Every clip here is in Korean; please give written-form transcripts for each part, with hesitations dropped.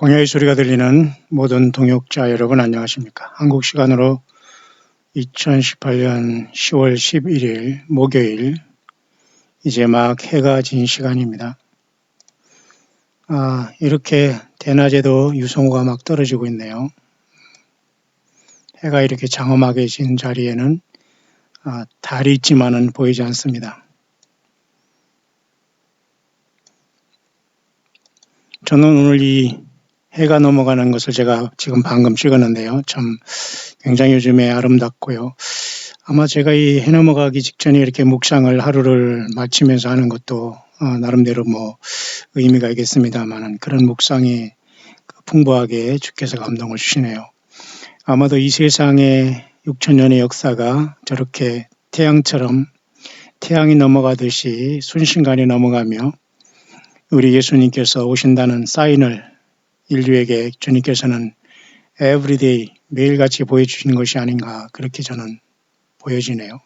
광야의 소리가 들리는 모든 동역자 여러분 안녕하십니까? 한국 시간으로 2018년 10월 11일 목요일 이제 막 해가 진 시간입니다. 이렇게 대낮에도 유성우가 막 떨어지고 있네요. 해가 이렇게 장엄하게 진 자리에는 달이 있지만은 보이지 않습니다. 저는 오늘 이 해가 넘어가는 것을 제가 지금 방금 찍었는데요. 참 굉장히 요즘에 아름답고요. 아마 제가 이 해 넘어가기 직전에 이렇게 묵상을 하루를 마치면서 하는 것도 나름대로 의미가 있겠습니다만은 그런 묵상이 풍부하게 주께서 감동을 주시네요. 아마도 이 세상의 6천년의 역사가 저렇게 태양처럼 태양이 넘어가듯이 순식간에 넘어가며 우리 예수님께서 오신다는 사인을 인류에게 주님께서는 everyday 매일같이 보여주시는 것이 아닌가 그렇게 저는 보여지네요.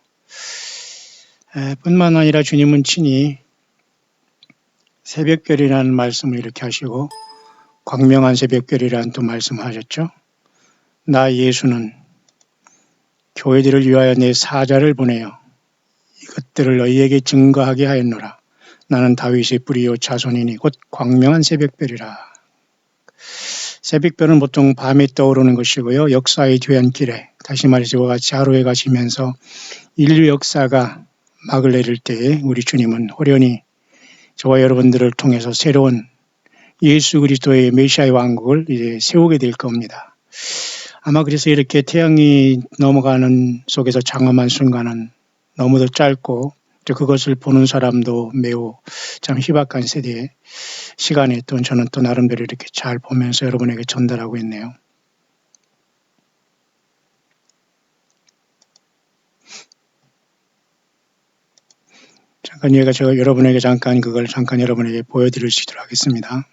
뿐만 아니라 주님은 친히 새벽별이라는 말씀을 이렇게 하시고 광명한 새벽별이라는 또 말씀하셨죠. 나 예수는 교회들을 위하여 내 사자를 보내어 이것들을 너희에게 증거하게 하였노라. 나는 다윗의 뿌리요 자손이니 곧 광명한 새벽별이라. 새벽별은 보통 밤에 떠오르는 것이고요. 역사의 뒤안길에 다시 말해서 이와 같이 하루에 가시면서 인류 역사가 막을 내릴 때에 우리 주님은 호련히 저와 여러분들을 통해서 새로운 예수 그리스도의 메시아의 왕국을 이제 세우게 될 겁니다. 아마 그래서 이렇게 태양이 넘어가는 속에서 장엄한 순간은 너무도 짧고 그것을 보는 사람도 매우 참 희박한 세대의 시간에 또 저는 또 나름대로 이렇게 잘 보면서 여러분에게 전달하고 있네요. 제가 여러분에게 그걸 잠깐 여러분에게 보여드릴 수 있도록 하겠습니다.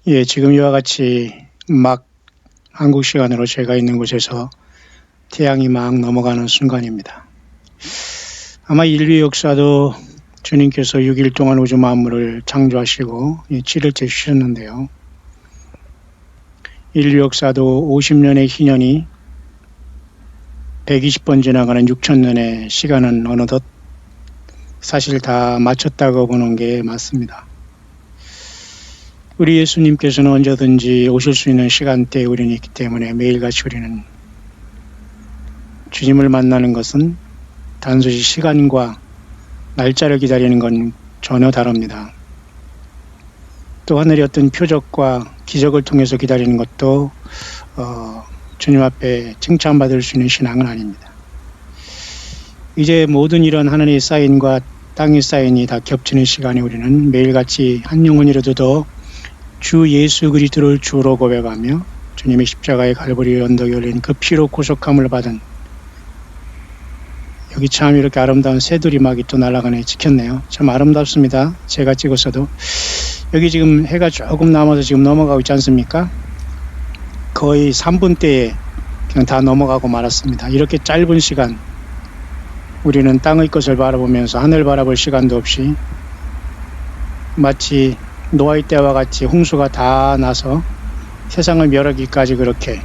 예, 지금 이와 같이 막 한국 시간으로 제가 있는 곳에서 태양이 막 넘어가는 순간입니다. 아마 인류 역사도 주님께서 6일 동안 우주 만물을 창조하시고 7일째 쉬셨는데요. 인류 역사도 50년의 희년이 120번 지나가는 6천년의 시간은 어느덧 사실 다 마쳤다고 보는 게 맞습니다. 우리 예수님께서는 언제든지 오실 수 있는 시간대에 우리는 있기 때문에 매일같이 우리는 주님을 만나는 것은 단순히 시간과 날짜를 기다리는 건 전혀 다릅니다. 또 하늘의 어떤 표적과 기적을 통해서 기다리는 것도 주님 앞에 칭찬받을 수 있는 신앙은 아닙니다. 이제 모든 이런 하늘의 사인과 땅의 사인이 다 겹치는 시간에 우리는 매일같이 한 영혼이라도 더 주 예수 그리스도를 주로 고백하며 주님의 십자가의 갈보리 언덕에 올린 그 피로 구속함을 받은 여기 참 이렇게 아름다운 새들이 막 또 날아가네 찍혔네요. 참 아름답습니다. 제가 찍었어도 여기 지금 해가 조금 남아서 지금 넘어가고 있지 않습니까? 거의 3분대에 그냥 다 넘어가고 말았습니다. 이렇게 짧은 시간 우리는 땅의 것을 바라보면서 하늘 바라볼 시간도 없이 마치 노아의 때와 같이 홍수가 다 나서 세상을 멸하기까지 그렇게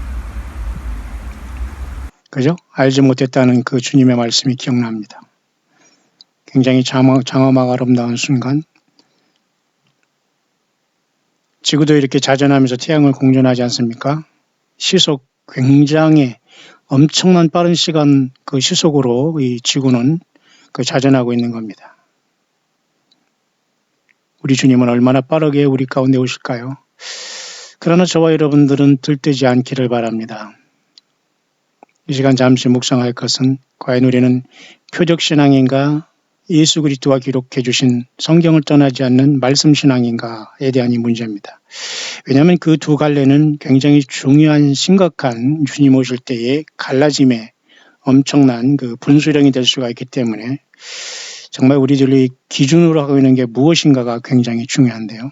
그죠? 알지 못했다는 그 주님의 말씀이 기억납니다. 굉장히 장엄하고 아름다운 순간 지구도 이렇게 자전하면서 태양을 공전하지 않습니까? 시속 굉장히 엄청난 빠른 시간 그 시속으로 이 지구는 그 자전하고 있는 겁니다. 우리 주님은 얼마나 빠르게 우리 가운데 오실까요? 그러나 저와 여러분들은 들뜨지 않기를 바랍니다. 이 시간 잠시 묵상할 것은 과연 우리는 표적신앙인가 예수 그리스도가 기록해 주신 성경을 떠나지 않는 말씀신앙인가에 대한 이 문제입니다. 왜냐하면 그 두 갈래는 굉장히 중요한 심각한 주님 오실 때의 갈라짐의 엄청난 그 분수령이 될 수가 있기 때문에 정말 우리들이 기준으로 하고 있는 게 무엇인가가 굉장히 중요한데요.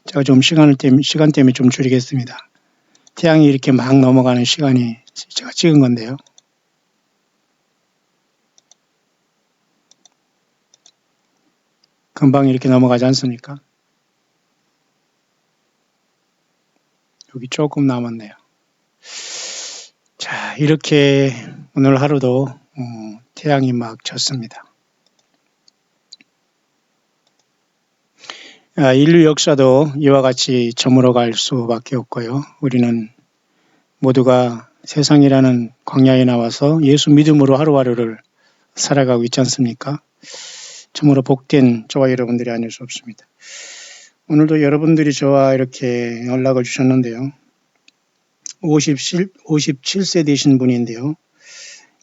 제가 좀 시간 때문에 좀 줄이겠습니다. 태양이 이렇게 막 넘어가는 시간이 제가 찍은 건데요. 금방 이렇게 넘어가지 않습니까? 여기 조금 남았네요. 자, 이렇게 오늘 하루도 태양이 막 졌습니다. 인류 역사도 이와 같이 저물어갈 수밖에 없고요. 우리는 모두가 세상이라는 광야에 나와서 예수 믿음으로 하루하루를 살아가고 있지 않습니까? 참으로 복된 저와 여러분들이 아닐 수 없습니다. 오늘도 여러분들이 저와 이렇게 연락을 주셨는데요. 57세 되신 분인데요.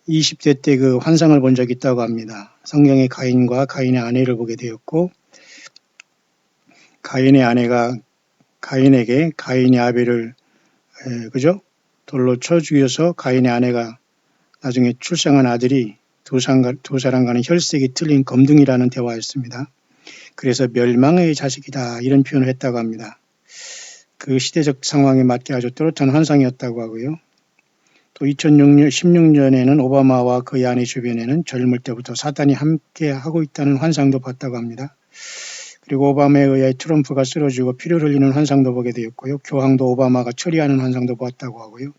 20대 때 그 환상을 본 적이 있다고 합니다. 성경의 가인과 가인의 아내를 보게 되었고, 가인의 아내가 가인에게 가인이 아벨을 그죠? 돌로 쳐 죽여서 가인의 아내가 나중에 출생한 아들이 두 사람과는 혈색이 틀린 검둥이라는 대화였습니다. 그래서 멸망의 자식이다 이런 표현을 했다고 합니다. 그 시대적 상황에 맞게 아주 또렷한 환상이었다고 하고요. 또 2016년에는 오바마와 그의 아내 주변에는 젊을 때부터 사탄이 함께 하고 있다는 환상도 봤다고 합니다. 그리고 오바마에 의해 트럼프가 쓰러지고 피를 흘리는 환상도 보게 되었고요. 교황도 오바마가 처리하는 환상도 봤다고 하고요.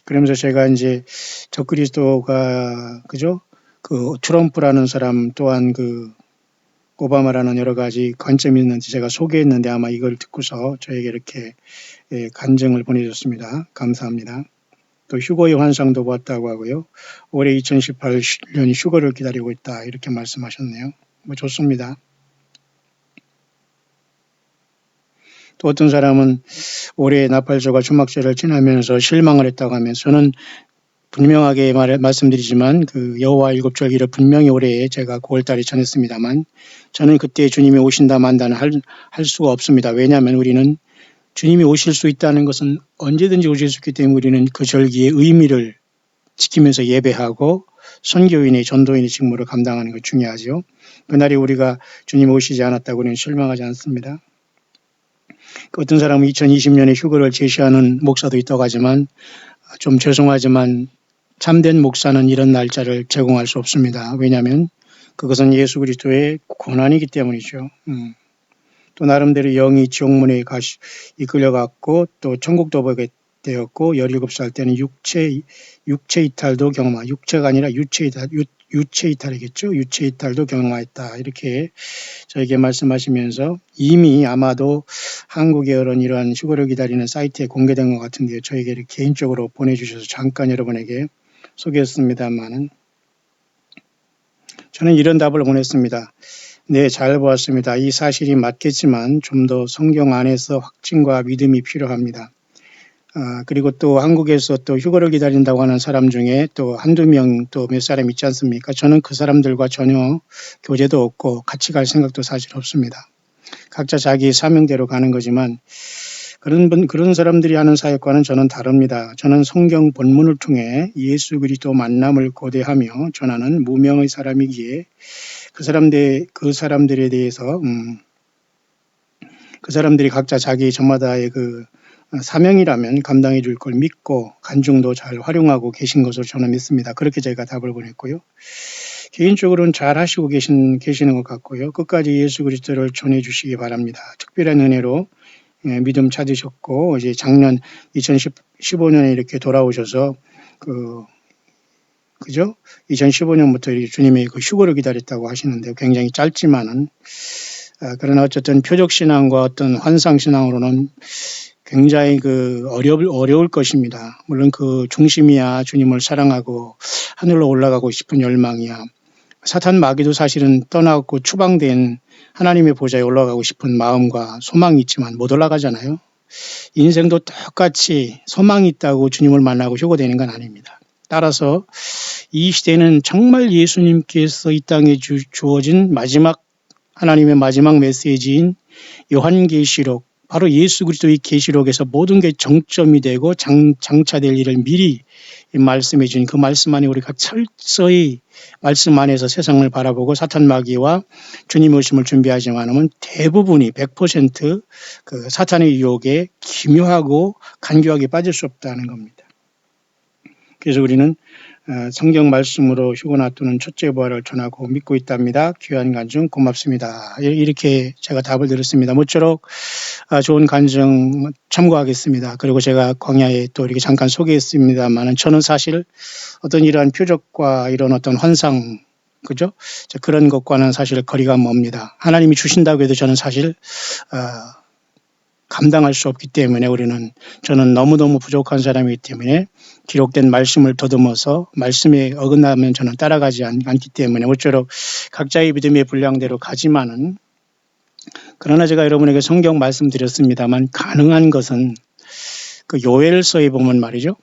그러면서 제가 이제 적그리스도가 그죠? 그 트럼프라는 사람 또한 그 오바마라는 여러 가지 관점이 있는지 제가 소개했는데 아마 이걸 듣고서 저에게 이렇게 간증을 보내줬습니다. 감사합니다. 또 휴거의 환상도 봤다고 하고요. 올해 2018년이 휴거를 기다리고 있다 이렇게 말씀하셨네요. 뭐 좋습니다. 또 어떤 사람은 올해 나팔절과 주막절을 지나면서 실망을 했다고 하면서 저는 분명하게 말씀드리지만 그 여호와 일곱절기를 분명히 올해 제가 9월달에 전했습니다만 저는 그때 주님이 오신다 만다는 할 수가 없습니다. 왜냐하면 우리는 주님이 오실 수 있다는 것은 언제든지 오실 수 있기 때문에 우리는 그 절기의 의미를 지키면서 예배하고 선교인의 전도인의 직무를 감당하는 것 중요하죠. 그날이 우리가 주님 오시지 않았다고 우리는 실망하지 않습니다. 어떤 사람은 2020년에 휴거를 제시하는 목사도 있다고 하지만 좀 죄송하지만 참된 목사는 이런 날짜를 제공할 수 없습니다. 왜냐하면 그것은 예수 그리스도의 고난이기 때문이죠. 또 나름대로 영이 지옥문에 이끌려갔고 또 천국도 보게 되었고 17살 때는 육체 이탈도 경험하 육체가 아니라 유체 이탈이겠죠. 유체 이탈도 경험했다. 이렇게 저에게 말씀하시면서 이미 아마도 한국의 이러한 휴거를 기다리는 사이트에 공개된 것 같은데요. 저에게 이렇게 개인적으로 보내주셔서 잠깐 여러분에게 소개했습니다만은 저는 이런 답을 보냈습니다. 네, 잘 보았습니다. 이 사실이 맞겠지만 좀 더 성경 안에서 확증과 믿음이 필요합니다. 그리고 또 한국에서 또 휴거를 기다린다고 하는 사람 중에 또 한두 명 또 몇 사람 있지 않습니까? 저는 그 사람들과 전혀 교제도 없고 같이 갈 생각도 사실 없습니다. 각자 자기 사명대로 가는 거지만 그런 사람들이 하는 사역과는 저는 다릅니다. 저는 성경 본문을 통해 예수 그리스도 만남을 고대하며 전하는 무명의 사람이기에 그 사람들에 대해서 그 사람들이 각자 자기 저마다의 그 사명이라면 감당해 줄 걸 믿고 간증도 잘 활용하고 계신 것으로 저는 믿습니다. 그렇게 제가 답을 보냈고요. 개인적으로는 잘 하시고 계시는 것 같고요. 끝까지 예수 그리스도를 전해 주시기 바랍니다. 특별한 은혜로 믿음 찾으셨고 이제 작년 2015년에 이렇게 돌아오셔서 그죠? 2015년부터 이렇게 주님의 그 휴거를 기다렸다고 하시는데 굉장히 짧지만은 그러나 어쨌든 표적 신앙과 어떤 환상 신앙으로는 굉장히 어려울 것입니다. 물론 그 중심이야 주님을 사랑하고 하늘로 올라가고 싶은 열망이야. 사탄 마귀도 사실은 떠나고 추방된 하나님의 보좌에 올라가고 싶은 마음과 소망이 있지만 못 올라가잖아요. 인생도 똑같이 소망이 있다고 주님을 만나고 휴거되는 건 아닙니다. 따라서 이 시대는 정말 예수님께서 이 땅에 주어진 하나님의 마지막 메시지인 요한계시록, 바로 예수 그리스도의 계시록에서 모든 게 정점이 되고 장차될 일을 미리 말씀해 준 그 말씀 안에 우리가 철저히 말씀 안에서 세상을 바라보고 사탄 마귀와 주님 오심을 준비하지만 하면 대부분이 100% 그 사탄의 유혹에 기묘하고 간교하게 빠질 수 없다는 겁니다. 그래서 우리는 성경 말씀으로 휴고 놔두는 첫째 부활을 전하고 믿고 있답니다. 귀한 간증 고맙습니다. 이렇게 제가 답을 드렸습니다. 모쪼록 좋은 간증 참고하겠습니다. 그리고 제가 광야에 또 이렇게 잠깐 소개했습니다만 저는 사실 어떤 이러한 표적과 이런 어떤 환상, 그죠? 그런 것과는 사실 거리가 멉니다. 하나님이 주신다고 해도 저는 사실 감당할 수 없기 때문에 저는 너무너무 부족한 사람이기 때문에 기록된 말씀을 더듬어서 말씀에 어긋나면 저는 따라가지 않기 때문에 모쪼록 각자의 믿음의 분량대로 가지만은, 그러나 제가 여러분에게 성경 말씀드렸습니다만 가능한 것은 그 요엘서에 보면 말이죠.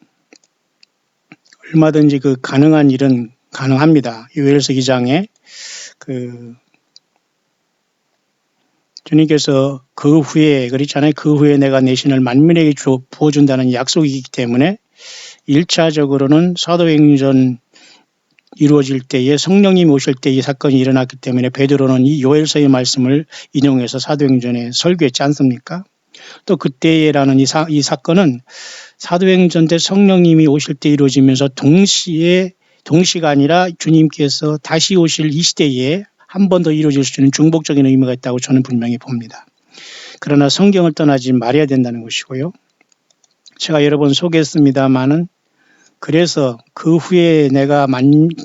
얼마든지 그 가능한 일은 가능합니다. 요엘서 2장에 주님께서 그 후에 그렇잖아요. 그 후에 내가 내 신을 만민에게 부어준다는 약속이기 때문에 1차적으로는 사도행전 이루어질 때에 성령님이 오실 때 이 사건이 일어났기 때문에 베드로는 이 요엘서의 말씀을 인용해서 사도행전에 설교했지 않습니까? 또 그때라는 이 사건은 사도행전 때 성령님이 오실 때 이루어지면서 동시가 아니라 주님께서 다시 오실 이 시대에 한 번 더 이루어질 수 있는 중복적인 의미가 있다고 저는 분명히 봅니다. 그러나 성경을 떠나지 말아야 된다는 것이고요. 제가 여러 번 소개했습니다마는 그래서 그 후에 내가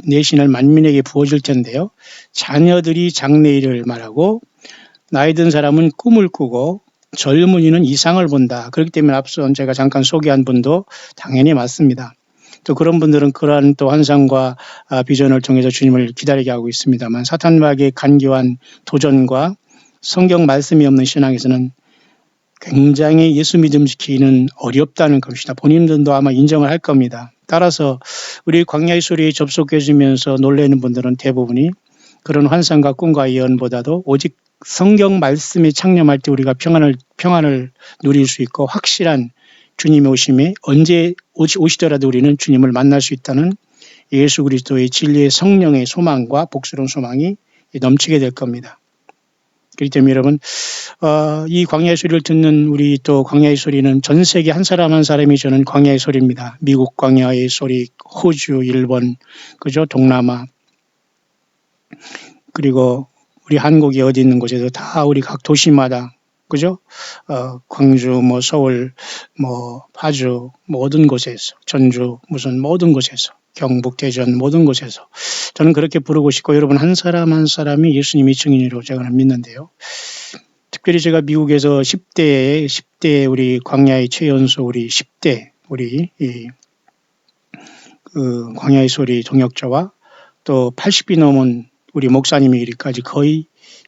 내 신을 만민에게 부어줄 텐데요. 자녀들이 장래일을 말하고 나이 든 사람은 꿈을 꾸고 젊은이는 이상을 본다. 그렇기 때문에 앞서 제가 잠깐 소개한 분도 당연히 맞습니다. 또 그런 분들은 그러한 또 환상과 비전을 통해서 주님을 기다리게 하고 있습니다만 사탄마귀의 간교한 도전과 성경 말씀이 없는 신앙에서는 굉장히 예수 믿음 지키기는 어렵다는 것이다. 본인들도 아마 인정을 할 겁니다. 따라서 우리 광야의 소리에 접속해주면서 놀라는 분들은 대부분이 그런 환상과 꿈과 예언보다도 오직 성경 말씀에 창념할 때 우리가 평안을 누릴 수 있고 확실한 주님의 오심에 언제 오시더라도 우리는 주님을 만날 수 있다는 예수 그리스도의 진리의 성령의 소망과 복스러운 소망이 넘치게 될 겁니다. 그렇기 때문에 여러분 이 광야의 소리를 듣는 우리 또 광야의 소리는 전 세계 한 사람 한 사람이 저는 광야의 소리입니다. 미국 광야의 소리, 호주, 일본, 그죠? 동남아, 그리고 우리 한국이 어디 있는 곳에서 다 우리 각 도시마다, 그죠? 광주, 서울, 파주, 모든 곳에서, 전주, 모든 곳에서, 경북, 대전, 모든 곳에서 저는 그렇게 부르고 싶고 여러분 한 사람 한 사람이 예수님의 증인이라고 제가 믿는데요. 특별히 제가 미국에서 10대 우리 광야의 최연소 우리 10대 우리 그 광야의 소리 동역자와 또 80이 넘은 우리 목사님이 이리까지 거의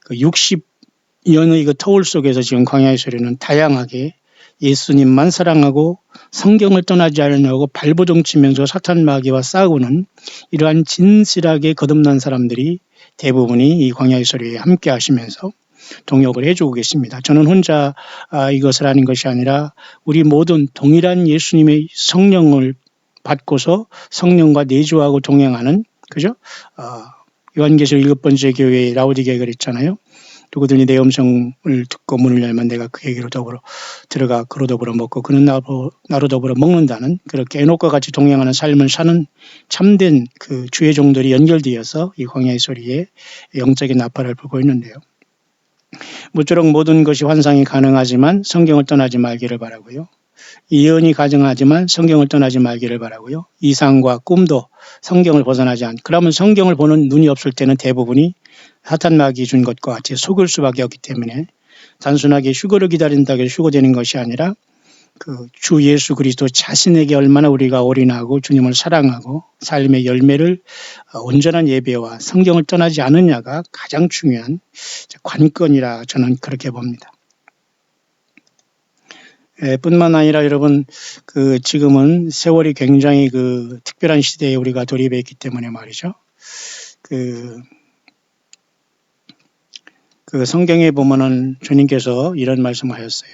60년의 그 터울 속에서 지금 광야의 소리는 다양하게 예수님만 사랑하고 성경을 떠나지 않으려고 발버둥 치면서 사탄 마귀와 싸우는 이러한 진실하게 거듭난 사람들이 대부분이 이 광야의 소리에 함께 하시면서 동역을 해주고 계십니다. 저는 혼자 이것을 하는 것이 아니라 우리 모든 동일한 예수님의 성령을 받고서 성령과 내주하고 동행하는, 그죠? 요한계시록 7번째 교회의 라오디게가 그랬잖아요. 누구든지 내 음성을 듣고 문을 열면 내가 그에게로 더불어 들어가 그로 더불어 먹고 그는 나로 더불어 먹는다는 그렇게 에녹과 같이 동행하는 삶을 사는 참된 그 주의 종들이 연결되어서 이 광야의 소리에 영적인 나팔을 불고 있는데요. 모쪼록 모든 것이 환상이 가능하지만 성경을 떠나지 말기를 바라고요. 예언이 가능하지만 성경을 떠나지 말기를 바라고요. 이상과 꿈도 성경을 벗어나지 않고, 그러면 성경을 보는 눈이 없을 때는 대부분이 사탄 마귀 준 것과 같이 속을 수밖에 없기 때문에 단순하게 휴거를 기다린다고 해서 휴거되는 것이 아니라 그 주 예수 그리스도 자신에게 얼마나 우리가 올인하고 주님을 사랑하고 삶의 열매를 온전한 예배와 성경을 떠나지 않느냐가 가장 중요한 관건이라 저는 그렇게 봅니다. 뿐만 아니라 여러분 지금은 세월이 굉장히 특별한 시대에 우리가 돌입해 있기 때문에 말이죠. 성경에 보면은 주님께서 이런 말씀하셨어요.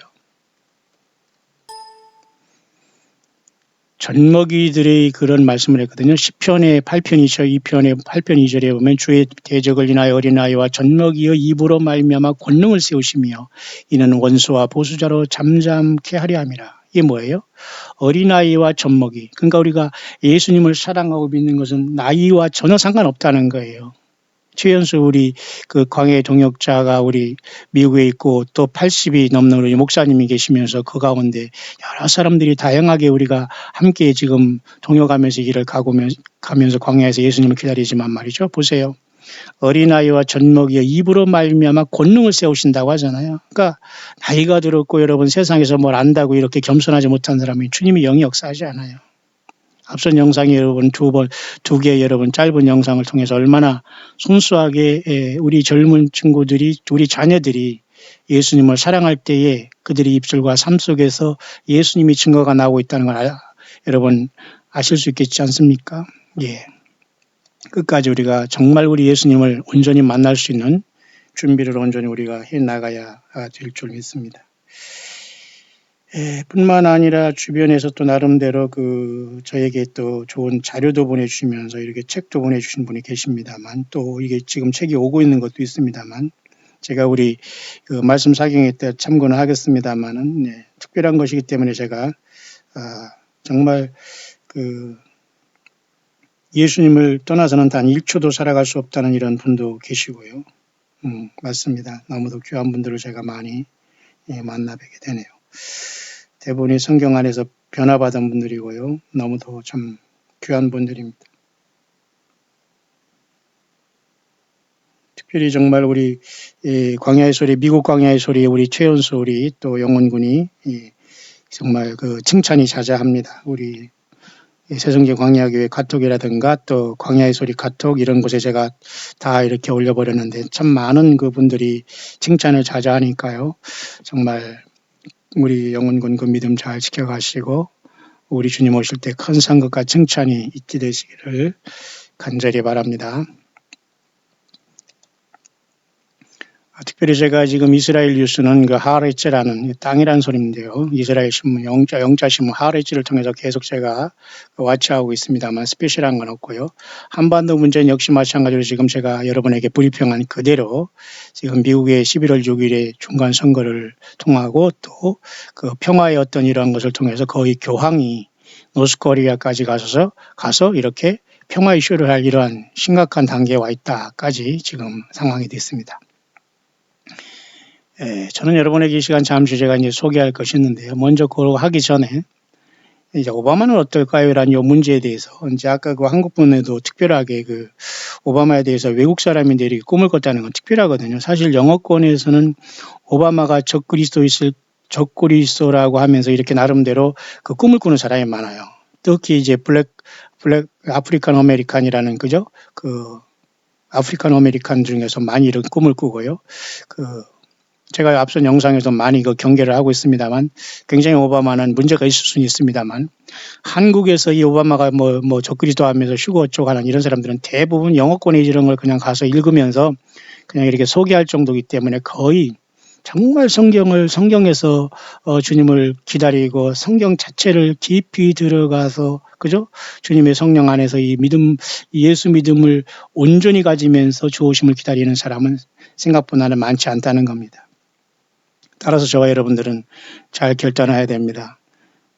젖먹이들의 그런 말씀을 했거든요. 10편의 8편이죠. 2편의 8편 2절에 보면 주의 대적을 인하여 어린아이와 젖먹이의 입으로 말미암아 권능을 세우시며 이는 원수와 보수자로 잠잠케 하려 함이라. 이게 뭐예요? 어린아이와 젖먹이. 그러니까 우리가 예수님을 사랑하고 믿는 것은 나이와 전혀 상관없다는 거예요. 최연수 우리 그 광해 동역자가 우리 미국에 있고 또 80이 넘는 우리 목사님이 계시면서 그 가운데 여러 사람들이 다양하게 우리가 함께 지금 동역하면서 길을 가면서 광야에서 예수님을 기다리지만 말이죠. 보세요. 어린아이와 젖먹이의 입으로 말미암아 권능을 세우신다고 하잖아요. 그러니까 나이가 들었고 여러분 세상에서 뭘 안다고 이렇게 겸손하지 못한 사람이 주님이 영이 역사하지 않아요. 앞선 영상이 여러분 두 개 여러분 짧은 영상을 통해서 얼마나 순수하게 우리 젊은 친구들이, 우리 자녀들이 예수님을 사랑할 때에 그들의 입술과 삶 속에서 예수님이 증거가 나오고 있다는 걸 여러분 아실 수 있겠지 않습니까? 예. 끝까지 우리가 정말 우리 예수님을 온전히 만날 수 있는 준비를 온전히 우리가 해 나가야 될 줄 믿습니다. 뿐만 아니라 주변에서 또 나름대로 저에게 또 좋은 자료도 보내주시면서 이렇게 책도 보내주신 분이 계십니다만 또 이게 지금 책이 오고 있는 것도 있습니다만 제가 우리 말씀 사경회 때 참고는 하겠습니다만은 특별한 것이기 때문에 제가 정말 예수님을 떠나서는 단 1초도 살아갈 수 없다는 이런 분도 계시고요. 맞습니다. 너무도 귀한 분들을 제가 많이 만나 뵙게 되네요. 대부분이 성경 안에서 변화받은 분들이고요. 너무도 참 귀한 분들입니다. 특별히 정말 우리 광야의 소리, 미국 광야의 소리, 우리 최연수 우리 또 영원군이 정말 칭찬이 자자합니다. 우리 새성계 광야교회 카톡이라든가 또 광야의 소리 카톡 이런 곳에 제가 다 이렇게 올려버렸는데 참 많은 그분들이 칭찬을 자자하니까요. 정말 우리 영원군 그 믿음 잘 지켜가시고 우리 주님 오실 때 큰 상급과 칭찬이 있게 되시기를 간절히 바랍니다. 특별히 제가 지금 이스라엘 뉴스는 하레츠라는 땅이라는 소리인데요. 이스라엘 신문, 영자 신문 하레츠를 통해서 계속 제가 와치하고 있습니다만 스페셜한 건 없고요. 한반도 문제는 역시 마찬가지로 지금 제가 여러분에게 브리핑한 그대로 지금 미국의 11월 6일에 중간 선거를 통하고 또 평화의 어떤 이러한 것을 통해서 거의 교황이 노스코리아까지 가서 이렇게 평화 이슈를 할 이러한 심각한 단계에 와 있다까지 지금 상황이 됐습니다. 저는 여러분에게 이 시간 잠시 제가 이제 소개할 것이 있는데요. 먼저 그거 하기 전에 이제 오바마는 어떨까요? 라는 이 문제에 대해서 이제 아까 한국 분에도 특별하게 오바마에 대해서 외국 사람인데 이렇게 꿈을 꿨다는 건 특별하거든요. 사실 영어권에서는 오바마가 적그리스도라고 하면서 이렇게 나름대로 꿈을 꾸는 사람이 많아요. 특히 이제 블랙 아프리칸 아메리칸이라는 아프리칸 아메리칸 중에서 많이 이런 꿈을 꾸고요. 제가 앞선 영상에서 많이 경계를 하고 있습니다만 굉장히 오바마는 문제가 있을 수는 있습니다만 한국에서 이 오바마가 적그리스도 하면서 휴거 어쩌고 하는 이런 사람들은 대부분 영어권에 이런 걸 그냥 가서 읽으면서 그냥 이렇게 소개할 정도이기 때문에 거의 정말 성경에서 주님을 기다리고 성경 자체를 깊이 들어가서 주님의 성령 안에서 이 예수 믿음을 온전히 가지면서 주오심을 기다리는 사람은 생각보다는 많지 않다는 겁니다. 따라서 저와 여러분들은 잘 결단해야 됩니다.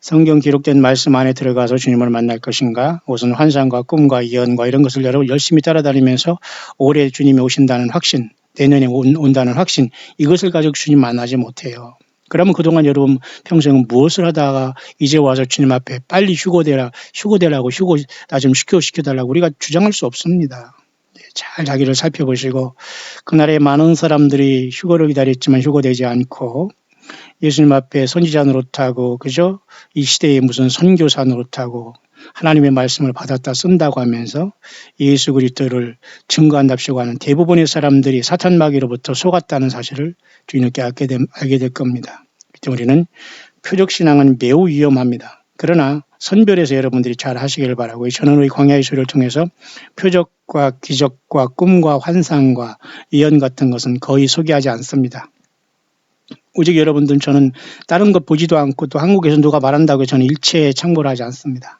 성경 기록된 말씀 안에 들어가서 주님을 만날 것인가, 우선 환상과 꿈과 예언과 이런 것을 여러분 열심히 따라다니면서 올해 주님이 오신다는 확신, 내년에 온다는 확신, 이것을 가지고 주님 만나지 못해요. 그러면 그동안 여러분 평생 무엇을 하다가 이제 와서 주님 앞에 빨리 휴고되라고 휴고 나 좀 시켜달라고 우리가 주장할 수 없습니다. 잘 자기를 살펴보시고 그날에 많은 사람들이 휴거를 기다렸지만 휴거되지 않고 예수님 앞에 선지자 노릇하고 이 시대에 무슨 선교사 노릇하고 하나님의 말씀을 받았다 쓴다고 하면서 예수 그리스도를 증거한답시고 하는 대부분의 사람들이 사탄 마귀로부터 속았다는 사실을 뒤늦게 알게 될 겁니다. 그때 우리는 표적신앙은 매우 위험합니다. 그러나 선별해서 여러분들이 잘 하시길 바라고 저는 우리 광야의 소리를 통해서 표적과 기적과 꿈과 환상과 예언 같은 것은 거의 소개하지 않습니다. 오직 여러분들은 저는 다른 것 보지도 않고 또 한국에서 누가 말한다고 저는 일체에 참고를 하지 않습니다.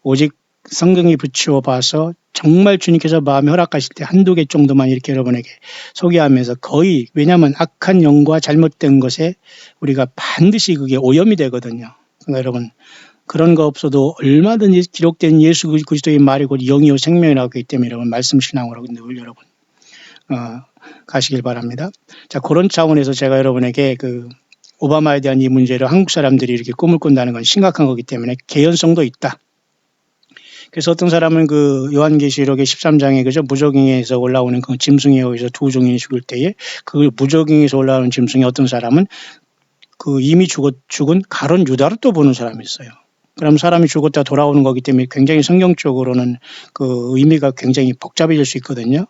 오직 성경에 붙여 봐서 정말 주님께서 마음에 허락하실 때 한두 개 정도만 이렇게 여러분에게 소개하면서 왜냐하면 악한 영과 잘못된 것에 우리가 반드시 그게 오염이 되거든요. 그러니까 여러분, 그런 거 없어도 얼마든지 기록된 예수 그리스도의 말이 곧 영이요 생명이라고 하기 때문에 여러분, 말씀 신앙으로 늘 여러분 가시길 바랍니다. 자, 그런 차원에서 제가 여러분에게 그 오바마에 대한 이 문제를 한국 사람들이 이렇게 꿈을 꾼다는 건 심각한 거기 때문에 개연성도 있다. 그래서 어떤 사람은 그 요한계시록의 13장에 그죠, 무적행에서 올라오는 그 짐승에 의해서 두 종인이 죽을 때에 그 무적행에서 올라오는 짐승이 어떤 사람은 그 이미 죽은 가론 유다로 또 보는 사람이 있어요. 그럼 사람이 죽었다 돌아오는 거기 때문에 굉장히 성경적으로는 그 의미가 굉장히 복잡해질 수 있거든요.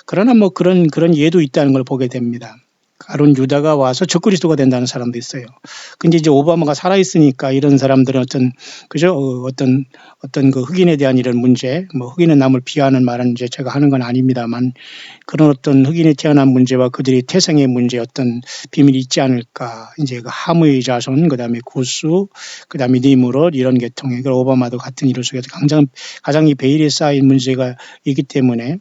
그러나 뭐 그런 예도 있다는 걸 보게 됩니다. 가론 유다가 와서 적그리스도가 된다는 사람도 있어요. 근데 이제 오바마가 살아있으니까 이런 사람들은 그죠? 어떤 그 흑인에 대한 이런 문제, 뭐 흑인은 남을 비하하는 말은 이제 제가 하는 건 아닙니다만 그런 어떤 흑인이 태어난 문제와 그들이 태생의 문제 어떤 비밀이 있지 않을까. 이제 그 함의 자손, 그 다음에 구스, 그 다음에 니무롯 이런 계통의 그 오바마도 같은 이런 속에서 가장 이 베일에 쌓인 문제가 있기 때문에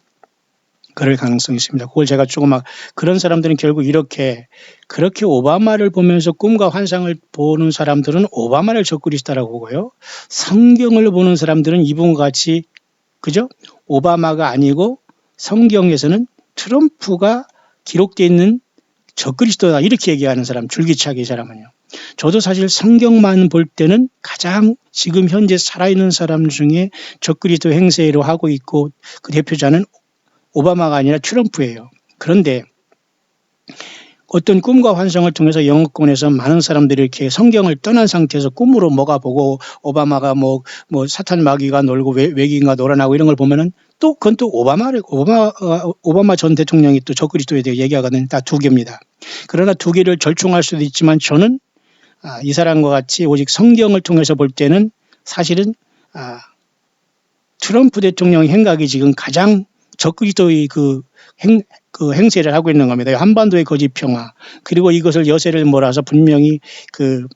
그럴 가능성이 있습니다. 그걸 제가 조금 그런 사람들은 결국 그렇게 오바마를 보면서 꿈과 환상을 보는 사람들은 오바마를 적그리스도라고 보고요. 성경을 보는 사람들은 이분과 같이 그죠? 오바마가 아니고 성경에서는 트럼프가 기록되어 있는 적그리스도다 이렇게 얘기하는 사람, 줄기차게 이 사람은요. 저도 사실 성경만 볼 때는 가장 지금 현재 살아있는 사람 중에 적그리스도 행세로 하고 있고 그 대표자는 오바마가 아니라 트럼프예요. 그런데 어떤 꿈과 환상을 통해서 영어권에서 많은 사람들이 이렇게 성경을 떠난 상태에서 꿈으로 뭐가 보고 오바마가 뭐 사탄 마귀가 놀고 외계인과 놀아나고 이런 걸 보면은 또 그건 또 오바마 전 대통령이 또 적그리스도에 대해 얘기하거든요. 다 두 개입니다. 그러나 두 개를 절충할 수도 있지만 저는 이 사람과 같이 오직 성경을 통해서 볼 때는 사실은 트럼프 대통령의 행각이 지금 가장 적그리스도의 그 행세를 하고 있는 겁니다. 한반도의 거짓 평화 그리고 이것을 여세를 몰아서 분명히 그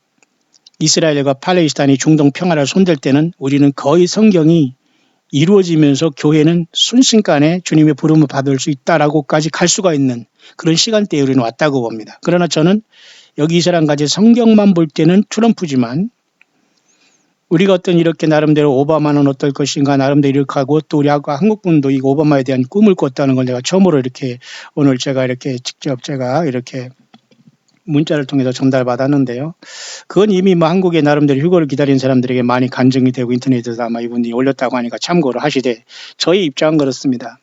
이스라엘과 팔레스타인이 중동 평화를 손댈 때는 우리는 거의 성경이 이루어지면서 교회는 순식간에 주님의 부름을 받을 수 있다라고까지 갈 수가 있는 그런 시간대에 우리는 왔다고 봅니다. 그러나 저는 여기 이 사람까지 성경만 볼 때는 트럼프지만 우리가 어떤 이렇게 나름대로 오바마는 어떨 것인가 나름대로 이렇게 하고 또 우리 한국분도 이 오바마에 대한 꿈을 꿨다는 걸 내가 처음으로 이렇게 오늘 제가 이렇게 직접 이렇게 문자를 통해서 전달받았는데요. 그건 이미 뭐 한국에 나름대로 휴거를 기다린 사람들에게 많이 간증이 되고 인터넷에서 아마 이분이 올렸다고 하니까 참고를 하시되 저희 입장은 그렇습니다.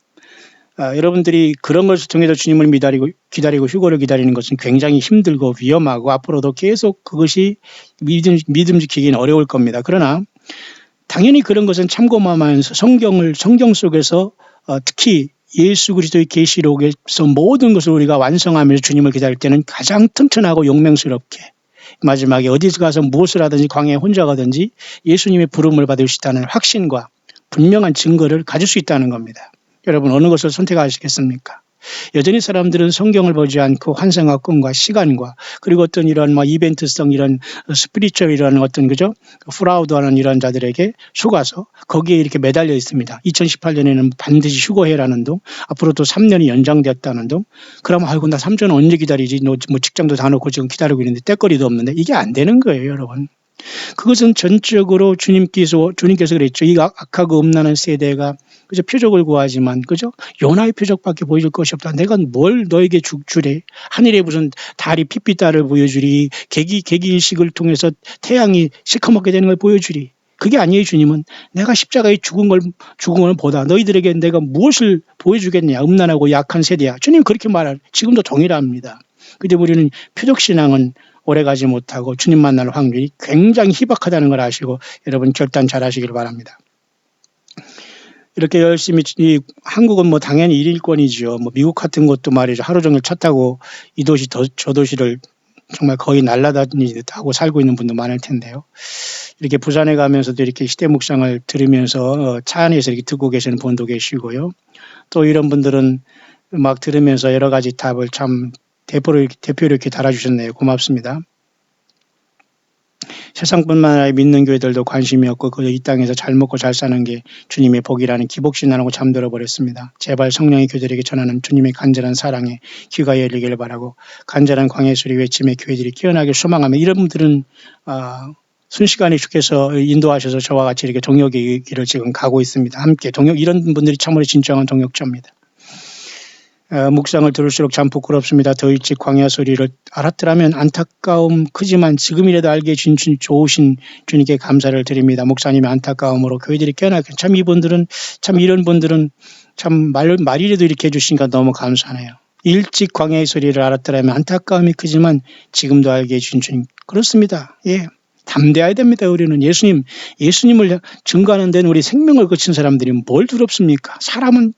여러분들이 그런 것을 통해서 주님을 기다리고 휴거를 기다리는 것은 굉장히 힘들고 위험하고 앞으로도 계속 그것이 믿음 지키기는 어려울 겁니다. 그러나 당연히 그런 것은 참고하면서 성경 속에서 특히 예수 그리스도의 계시록에서 모든 것을 우리가 완성하면서 주님을 기다릴 때는 가장 튼튼하고 용맹스럽게 마지막에 어디서 가서 무엇을 하든지 광야에 혼자 가든지 예수님의 부름을 받을 수 있다는 확신과 분명한 증거를 가질 수 있다는 겁니다. 여러분 어느 것을 선택하시겠습니까? 여전히 사람들은 성경을 보지 않고 환상과 꿈과 시간과 그리고 어떤 이런 이벤트성 이런 스피리추얼 이런 어떤 그죠? 프라우드하는 이런 자들에게 속아서 거기에 이렇게 매달려 있습니다. 2018년에는 반드시 휴거해라는 둥, 앞으로 또 3년이 연장되었다는 둥. 그러면 아이고 나 3년 언제 기다리지? 너 뭐 직장도 다 놓고 지금 기다리고 있는데 때거리도 없는데 이게 안 되는 거예요, 여러분. 그것은 전적으로 주님께서 그랬죠. 이 악하고 음란한 세대가 그저 표적을 구하지만 그죠? 요나의 표적밖에 보여줄 것이 없다. 내가 뭘 너에게 주래? 하늘에 무슨 달이 핏빛달을 보여주리. 계기일식을 통해서 태양이 시커멓게 되는 걸 보여주리. 그게 아니에요. 주님은 내가 십자가에 죽은 걸 보다 너희들에게 내가 무엇을 보여주겠냐. 음란하고 약한 세대야. 주님 그렇게 지금도 동일합니다. 근데 우리는 표적신앙은 오래가지 못하고 주님 만날 확률이 굉장히 희박하다는 걸 아시고 여러분 결단 잘 하시길 바랍니다. 이렇게 열심히 한국은 뭐 당연히 1일권이죠. 뭐 미국 같은 것도 말이죠. 하루 종일 차 타고 이 도시 저 도시를 정말 거의 날아다니듯 하고 살고 있는 분도 많을 텐데요. 이렇게 부산에 가면서도 이렇게 시대 묵상을 들으면서 차 안에서 이렇게 듣고 계시는 분도 계시고요. 또 이런 분들은 막 들으면서 여러 가지 답을 참 대표로 이렇게 달아주셨네요. 고맙습니다. 세상뿐만 아니라 믿는 교회들도 관심이 없고 이 땅에서 잘 먹고 잘 사는 게 주님의 복이라는 기복신앙하고 잠들어 버렸습니다. 제발 성령의 교회들에게 전하는 주님의 간절한 사랑에 귀가 열리길 바라고 간절한 광야의 소리 외침에 교회들이 깨어나길 소망하며 이런 분들은 순식간에 주께서 인도하셔서 저와 같이 이렇게 동역의 길을 지금 가고 있습니다. 함께 이런 분들이 참으로 진정한 동역자입니다. 묵상을 들을수록 참 부끄럽습니다. 더 일찍 광야 소리를 알았더라면 안타까움 크지만 지금이라도 알게 해준 좋으신 주님께 감사를 드립니다. 목사님의 안타까움으로 교회들이 깨어나게 참 이분들은 참 이런 분들은 참 말이라도 이렇게 해주시니까 너무 감사하네요. 일찍 광야의 소리를 알았더라면 안타까움이 크지만 지금도 알게 해준 주님. 그렇습니다. 예. 담대해야 됩니다. 우리는 예수님을 증거하는 데는 우리 생명을 거친 사람들이 뭘 두렵습니까? 사람은